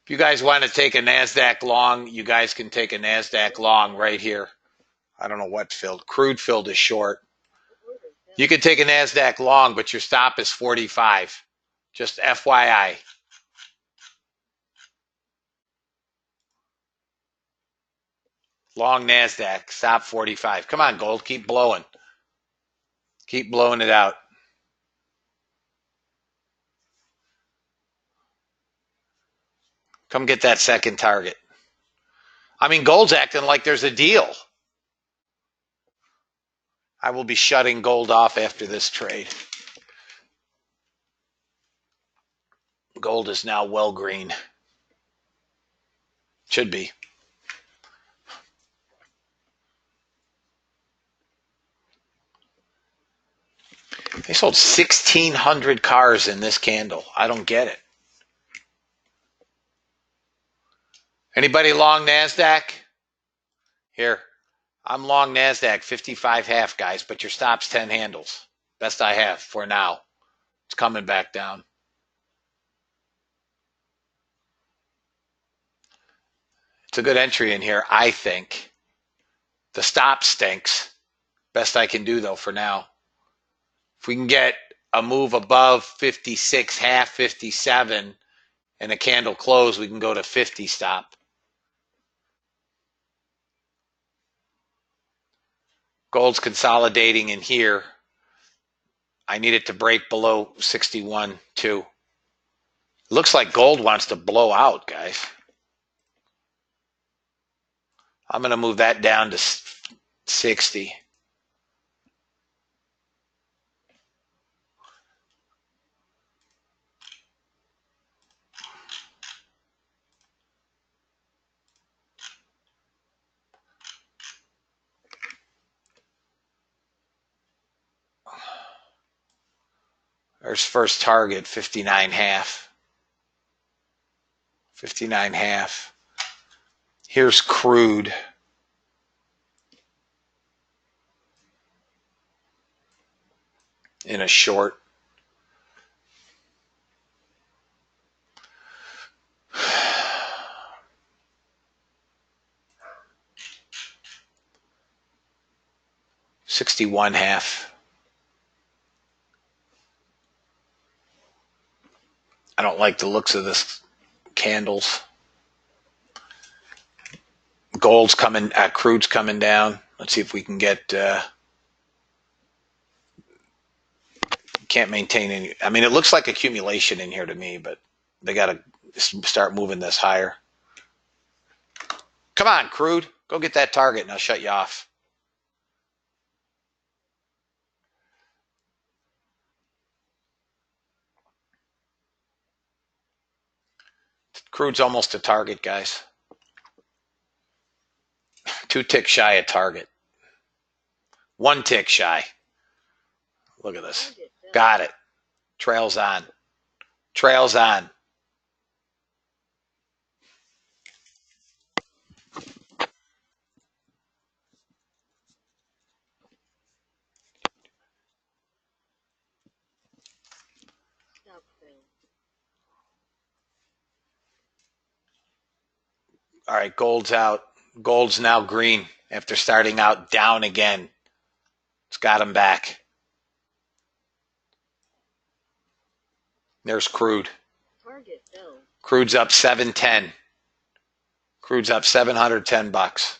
If you guys want to take a NASDAQ long, you guys can take a NASDAQ long right here. I don't know what filled. Crude filled is short. You can take a NASDAQ long, but your stop is 45. Just FYI. Long NASDAQ, stop 45. Come on, gold, keep blowing. Keep blowing it out. Come get that second target. I mean, gold's acting like there's a deal. I will be shutting gold off after this trade. Gold is now well green. Should be. They sold 1,600 cars in this candle. I don't get it. Anybody long NASDAQ? Here. I'm long NASDAQ 55 half, guys, but your stop's 10 handles. Best I have for now. It's coming back down. It's a good entry in here, I think. The stop stinks. Best I can do, though, for now. If we can get a move above 56, half 57, and a candle close, we can go to 50 stop. Gold's consolidating in here. I need it to break below 61, too. Looks like gold wants to blow out, guys. I'm going to move that down to 60. There's first target, 59 half. 59 half. Here's crude. In a short. $61 half. I don't like the looks of this candles. Gold's coming, crude's coming down. Let's see if we can get, can't maintain any. I mean, it looks like accumulation in here to me, but they got to start moving this higher. Come on, crude. Go get that target and I'll shut you off. Crude's almost a target, guys. 2 ticks shy of target. 1 tick shy. Look at this. Got it. Trails on. Trails on. Stop fail. All right, gold's out. Gold's now green after starting out down again. It's got him back. There's crude. Target fell. Crude's up 710. Crude's up $710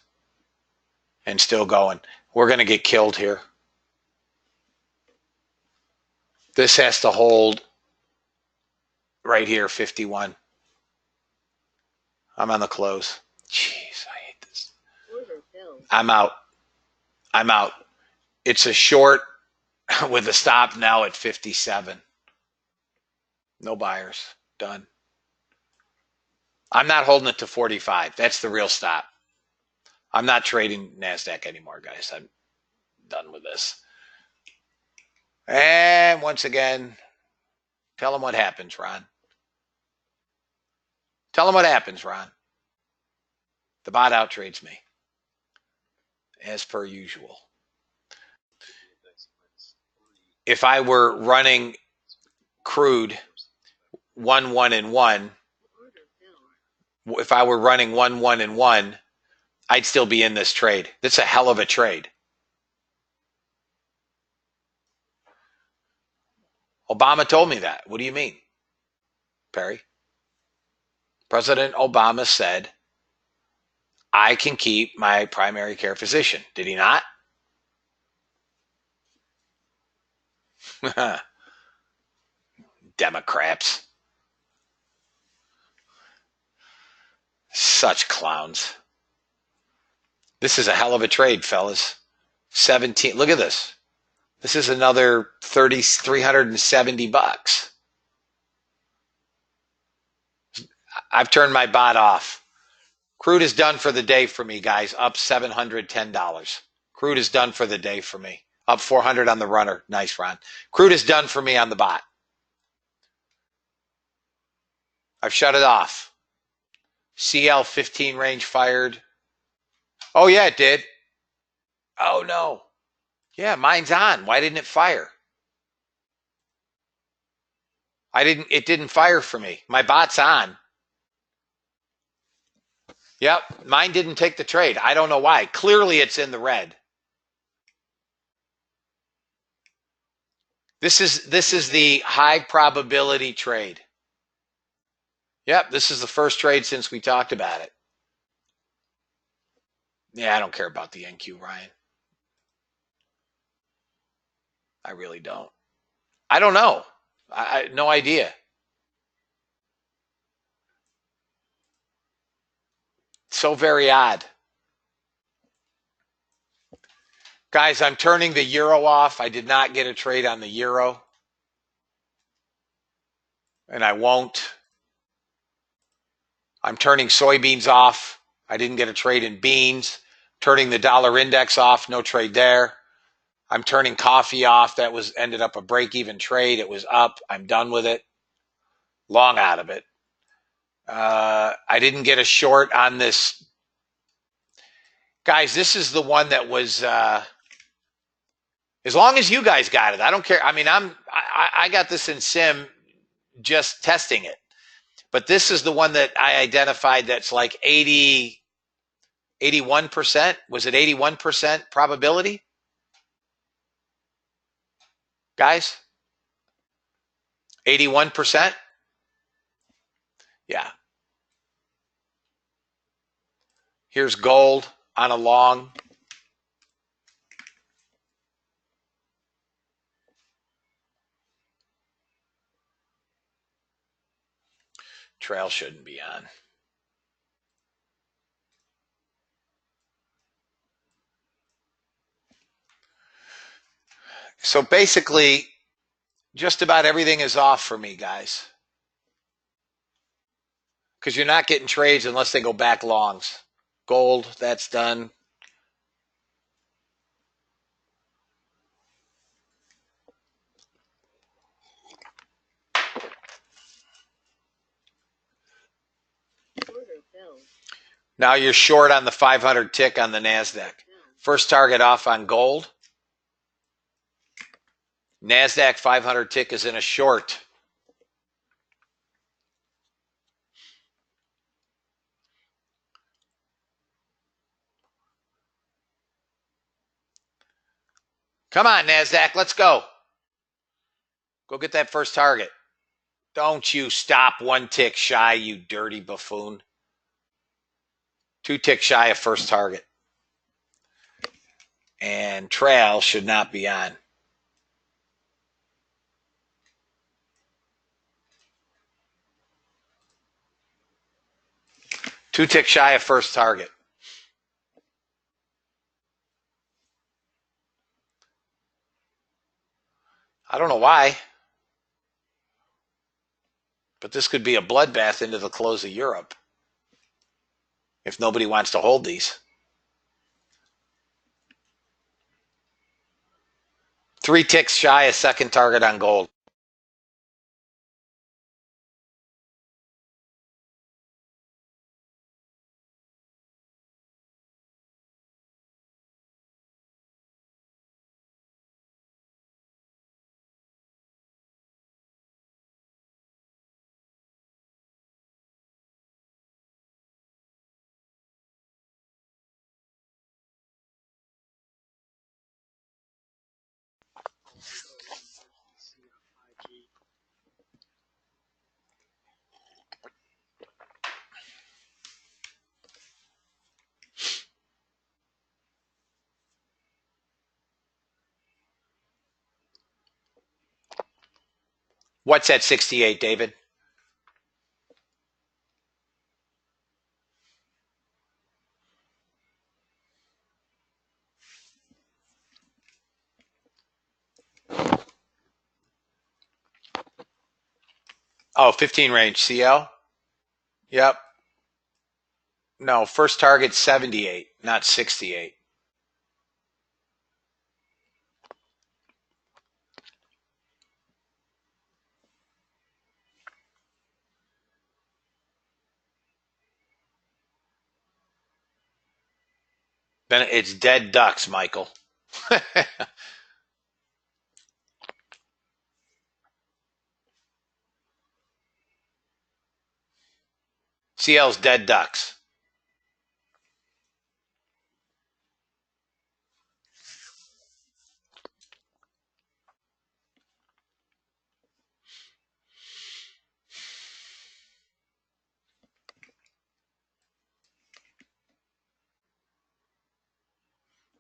and still going. We're going to get killed here. This has to hold right here, 51. I'm on the close. Jeez, I hate this. Order fell. I'm out. I'm out. It's a short with a stop now at 57. No buyers. Done. I'm not holding it to 45. That's the real stop. I'm not trading NASDAQ anymore, guys. I'm done with this. And once again, tell them what happens, Ron. Tell them what happens, Ron. The bot outtrades me, as per usual. If I were running crude 1, 1, and 1, if I were running 1, 1, and 1, I'd still be in this trade. That's a hell of a trade. Obama told me that. What do you mean, Perry? President Obama said, I can keep my primary care physician. Did he not? Democrats. Such clowns. This is a hell of a trade, fellas. 17. Look at this. This is another $370. I've turned my bot off. Crude is done for the day for me, guys. Up $710. Crude is done for the day for me. Up 400 on the runner. Nice, Ron. Crude is done for me on the bot. I've shut it off. CL 15 range fired. Oh, yeah, it did. Oh, no. Yeah, mine's on. Why didn't it fire? It didn't fire for me. My bot's on. Yep, mine didn't take the trade. I don't know why. Clearly it's in the red. This is the high probability trade. Yep, this is the first trade since we talked about it. Yeah, I don't care about the NQ, Ryan. I really don't. I don't know. I no idea. So very odd. Guys, I'm turning the euro off. I did not get a trade on the euro. And I won't. I'm turning soybeans off. I didn't get a trade in beans. Turning the dollar index off. No trade there. I'm turning coffee off. That was ended up a break-even trade. It was up. I'm done with it. Long out of it. I didn't get a short on this. Guys, this is the one that was as long as you guys got it. I don't care. I mean, I got this in sim just testing it. But this is the one that I identified that's like 81%. Was it 81% probability? Guys? 81%? Yeah. Here's gold on a long. Trail shouldn't be on. So basically, just about everything is off for me, guys. Because you're not getting trades unless they go back longs. Gold, that's done. Order filled. Now you're short on the 500 tick on the NASDAQ. First target off on gold. NASDAQ 500 tick is in a short. Come on, NASDAQ, let's go. Go get that first target. Don't you stop one tick shy, you dirty buffoon. 2 ticks shy of first target. And trail should not be on. Two ticks shy of first target. I don't know why. But this could be a bloodbath into the close of Europe. If nobody wants to hold these. 3 ticks shy of second target on gold. What's at 68, David? Oh, 15 range. CL? Yep. No, first target 78, not 68. Then it's dead ducks, Michael. CL's dead ducks.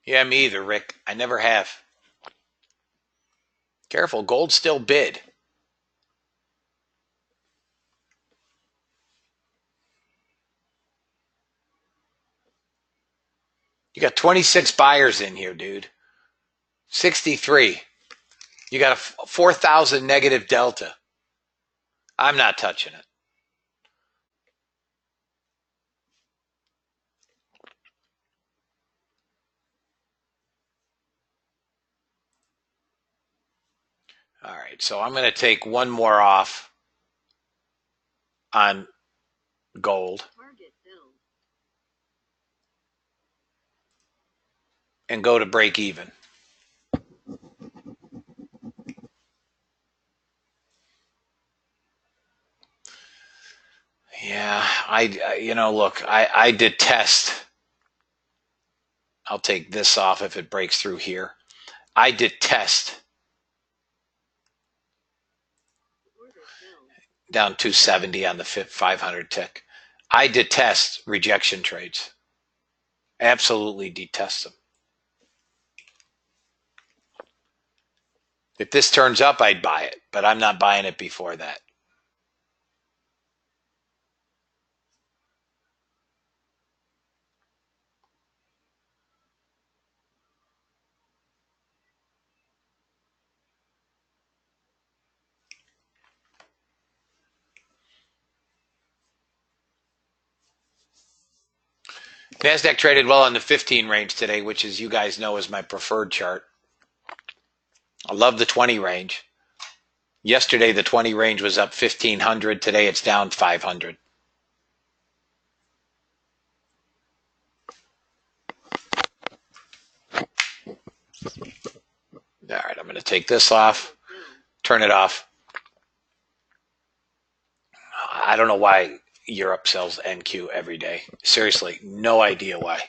Yeah, me either, Rick. I never have. Careful, gold still bid. You got 26 buyers in here, dude. 63. You got a 4,000 negative delta. I'm not touching it. All right, so I'm going to take one more off on gold Target filled. and go to break even. Yeah, look, I detest. I'll take this off if it breaks through here. I detest Order filled. down 270 on the 500 tick. I detest rejection trades. Absolutely detest them. If this turns up, I'd buy it, but I'm not buying it before that. NASDAQ traded well in the 15 range today, which, as you guys know, is my preferred chart. I love the 20 range. Yesterday, the 20 range was up 1,500. Today, it's down 500. All right, I'm going to take this off, turn it off. I don't know why Europe sells NQ every day. Seriously, no idea why.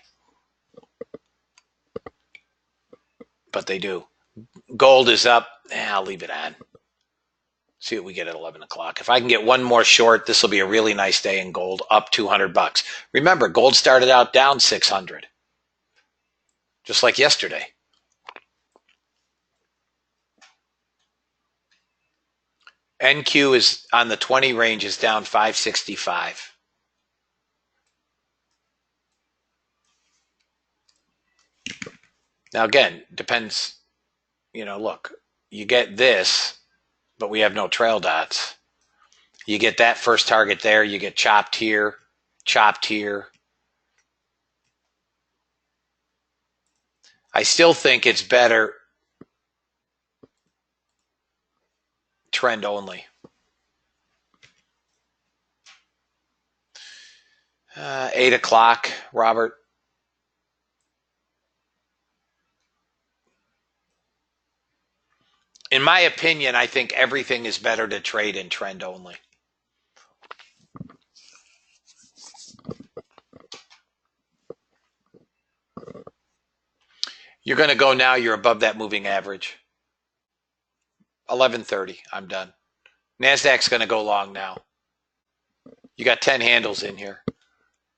But they do. Gold is up. I'll leave it on. See what we get at 11 o'clock. If I can get one more short, this will be a really nice day in gold, up $200. Remember, gold started out down 600, just like yesterday. NQ is on the 20 range is down 565. Now again, depends, look, you get this, but we have no trail dots. You get that first target there, you get chopped here, chopped here. I still think it's better trend only. 8 o'clock, Robert. In my opinion, I think everything is better to trade in trend only. You're going to go now, you're above that moving average. 11:30, I'm done. NASDAQ's going to go long now. You got 10 handles in here.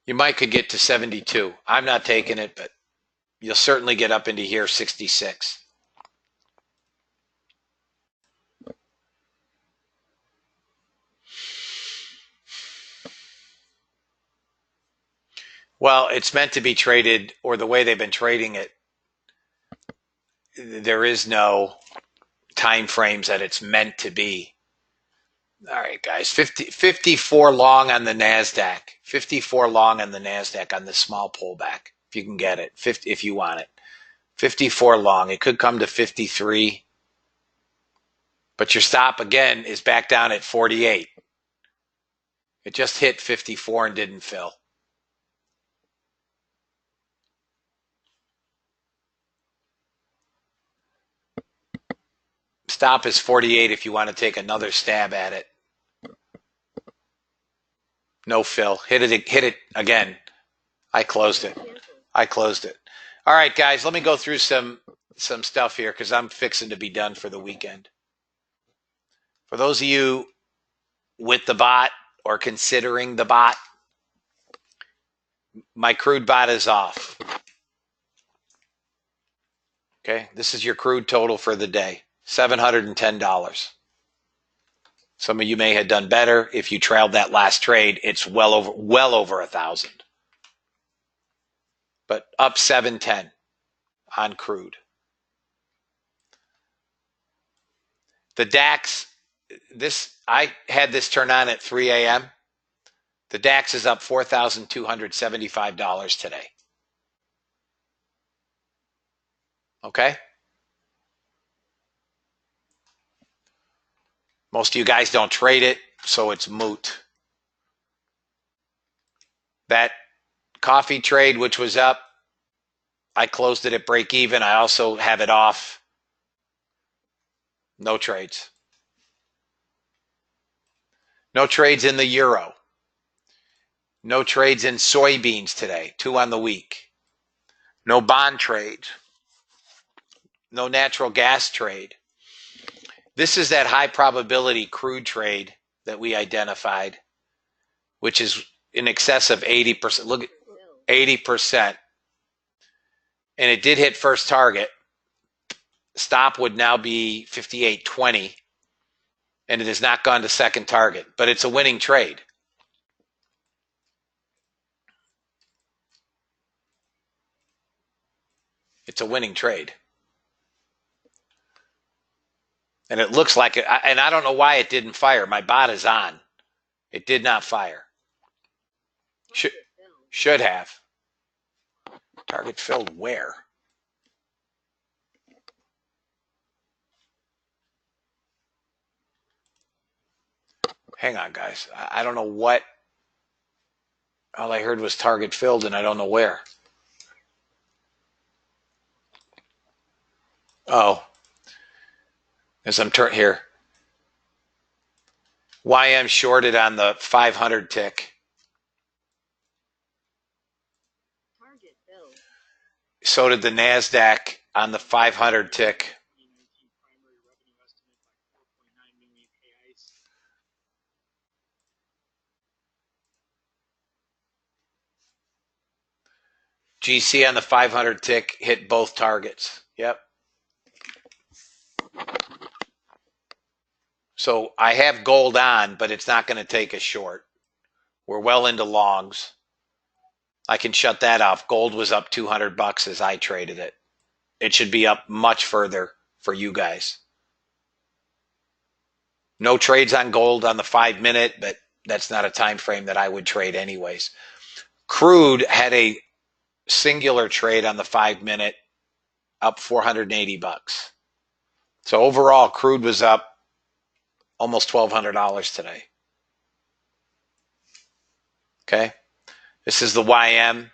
You might could get to 72. I'm not taking it, but you'll certainly get up into here, 66. Well, it's meant to be traded, or the way they've been trading it, there is no time frames that it's meant to be. All right, guys, 54 long on the NASDAQ. 54 long on the NASDAQ on this small pullback, if you can get it, if you want it. 54 long. It could come to 53. But your stop, again, is back down at 48. It just hit 54 and didn't fill. Stop is 48 if you want to take another stab at it. No fill. Hit it again. I closed it. All right, guys, let me go through some stuff here because I'm fixing to be done for the weekend. For those of you with the bot or considering the bot, my crude bot is off. Okay, this is your crude total for the day, $710. Some of you may have done better. If you trailed that last trade, it's well over 1,000. But up 710 on crude. The DAX, I had this turn on at 3 a.m. The DAX is up $4,275 today. Okay? Most of you guys don't trade it, so it's moot. That coffee trade, which was up, I closed it at break even. I also have it off. No trades. No trades in the euro. No trades in soybeans today, 2 on the week. No bond trade. No natural gas trade. This is that high probability crude trade that we identified, which is in excess of 80%. Look at 80%. And it did hit first target. Stop would now be 58.20. And it has not gone to second target, but it's a winning trade. It's a winning trade. And it looks like it, and I don't know why it didn't fire. My bot is on. It did not fire. Should have. Target filled where? Hang on, guys. I don't know what. All I heard was target filled, and I don't know where. Oh. As I'm here. YM shorted on the 500 tick. Target filled. So did the NASDAQ on the 500 tick. 2019 primary revenue estimate by 4.9 million AIs. GC on the 500 tick hit both targets. Yep. So I have gold on, but it's not going to take a short. We're well into longs. I can shut that off. Gold was up $200 as I traded it. It should be up much further for you guys. No trades on gold on the 5-minute, but that's not a time frame that I would trade anyways. Crude had a singular trade on the 5-minute, up $480. So overall, crude was up almost $1,200 today. Okay, this is the YM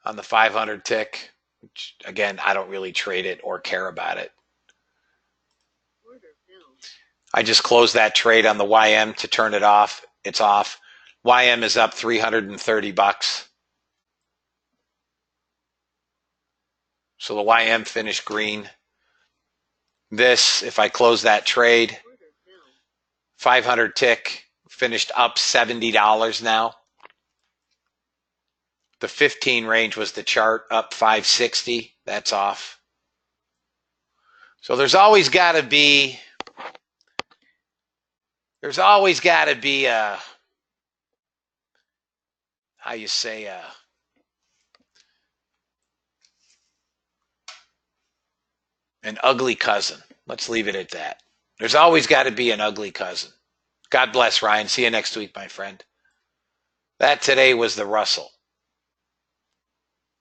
on the 500 tick, which again, I don't really trade it or care about it. Order filled. I just closed that trade on the YM to turn it off. It's off. YM is up $330. So the YM finished green. This, if I close that trade, Order filled. 500 tick finished up $70 now. The 15 range was the chart, up 560. That's off. So there's always got to be a, how you say, an ugly cousin. Let's leave it at that. There's always got to be an ugly cousin. God bless, Ryan. See you next week, my friend. That today was the Russell.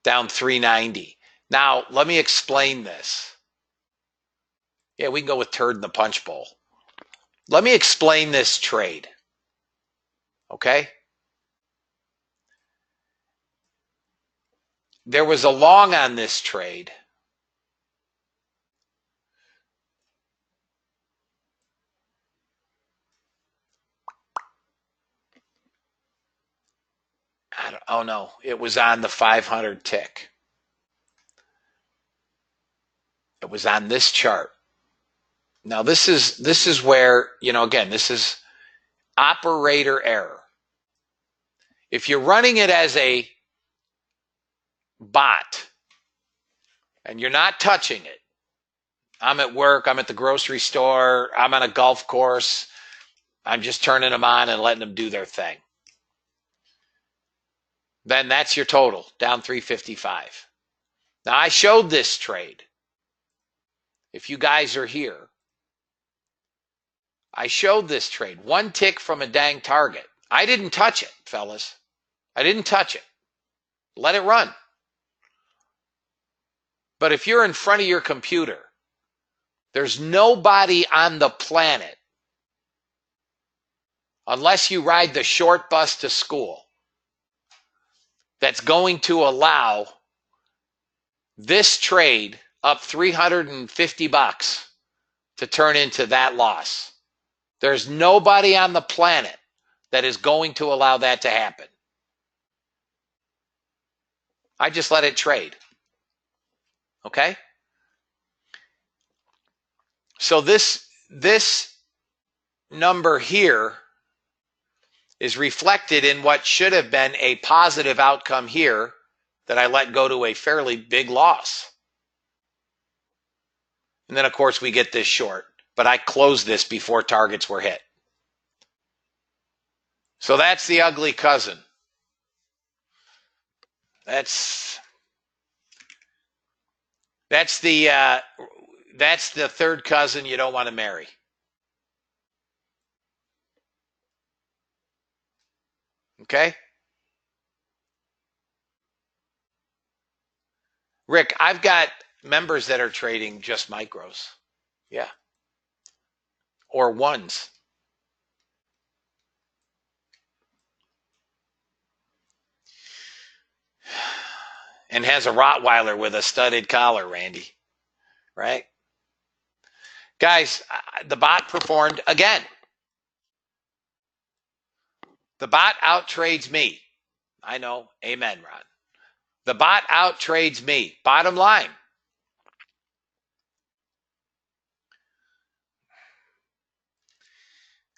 Down 390. Now, let me explain this. Yeah, we can go with turd in the punch bowl. Let me explain this trade. Okay? There was a long on this trade. Oh no, it was on the 500 tick. It was on this chart. Now this is where, again, this is operator error. If you're running it as a bot, and you're not touching it, I'm at work, I'm at the grocery store, I'm on a golf course, I'm just turning them on and letting them do their thing, then that's your total, down 355. Now, I showed this trade. If you guys are here, I showed this trade. One tick from a dang target. I didn't touch it, fellas. I didn't touch it. Let it run. But if you're in front of your computer, there's nobody on the planet, unless you ride the short bus to school, that's going to allow this trade up 350 bucks to turn into that loss. There's nobody on the planet that is going to allow that to happen. I just let it trade. Okay? So this number here is reflected in what should have been a positive outcome here that I let go to a fairly big loss. And then, of course, we get this short. But I closed this before targets were hit. So that's the ugly cousin. That's the third cousin you don't want to marry. Okay? Rick, I've got members that are trading just micros. Yeah. Or ones. And has a Rottweiler with a studded collar, Randy. Right? Guys, the bot performed again. The bot outtrades me. I know. Amen, Ron. The bot outtrades me. Bottom line.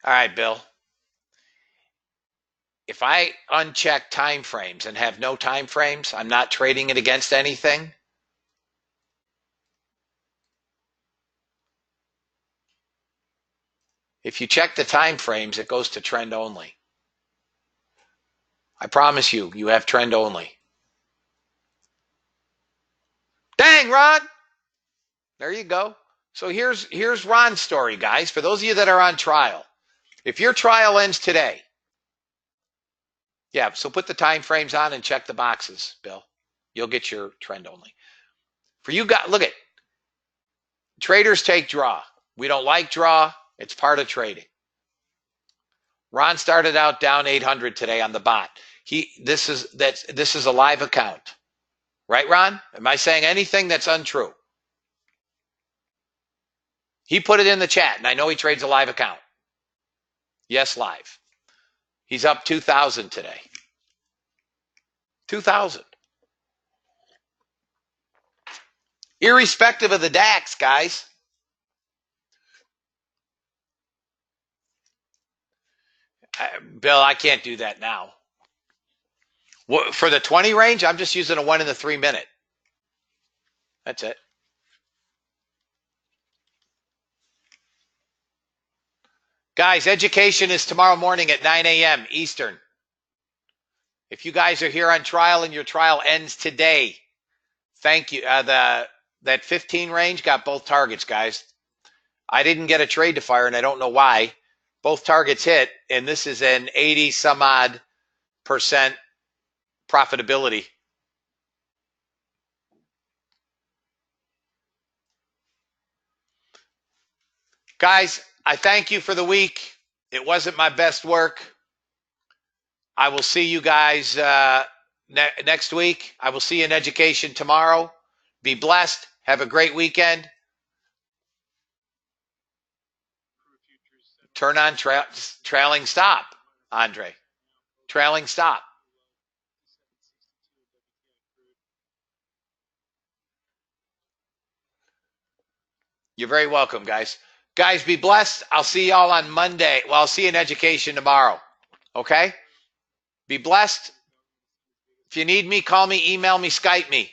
All right, Bill. If I uncheck time frames and have no time frames, I'm not trading it against anything. If you check the time frames, it goes to trend only. I promise you, you have trend only. Dang, Ron! There you go. So here's Ron's story, guys. For those of you that are on trial, if your trial ends today, yeah, so put the time frames on and check the boxes, Bill. You'll get your trend only. For you guys, look at traders take draw. We don't like draw. It's part of trading. Ron started out down 800 today on the bot. This is a live account. Right, Ron? Am I saying anything that's untrue? He put it in the chat, and I know he trades a live account. Yes, live. He's up 2,000 today. 2,000. Irrespective of the DAX, guys. Bill, I can't do that now. For the 20 range, I'm just using a 1 in the 3 minute. That's it. Guys, education is tomorrow morning at 9 a.m. Eastern. If you guys are here on trial and your trial ends today, thank you. That 15 range got both targets, guys. I didn't get a trade to fire, and I don't know why. Both targets hit, and this is an 80 some odd % profitability. Guys, I thank you for the week. It wasn't my best work. I will see you guys next week. I will see you in education tomorrow. Be blessed. Have a great weekend. Turn on trailing stop, Andre. Trailing stop. You're very welcome, guys. Guys, be blessed. I'll see y'all on Monday. Well, I'll see you in education tomorrow. Okay? Be blessed. If you need me, call me, email me, Skype me.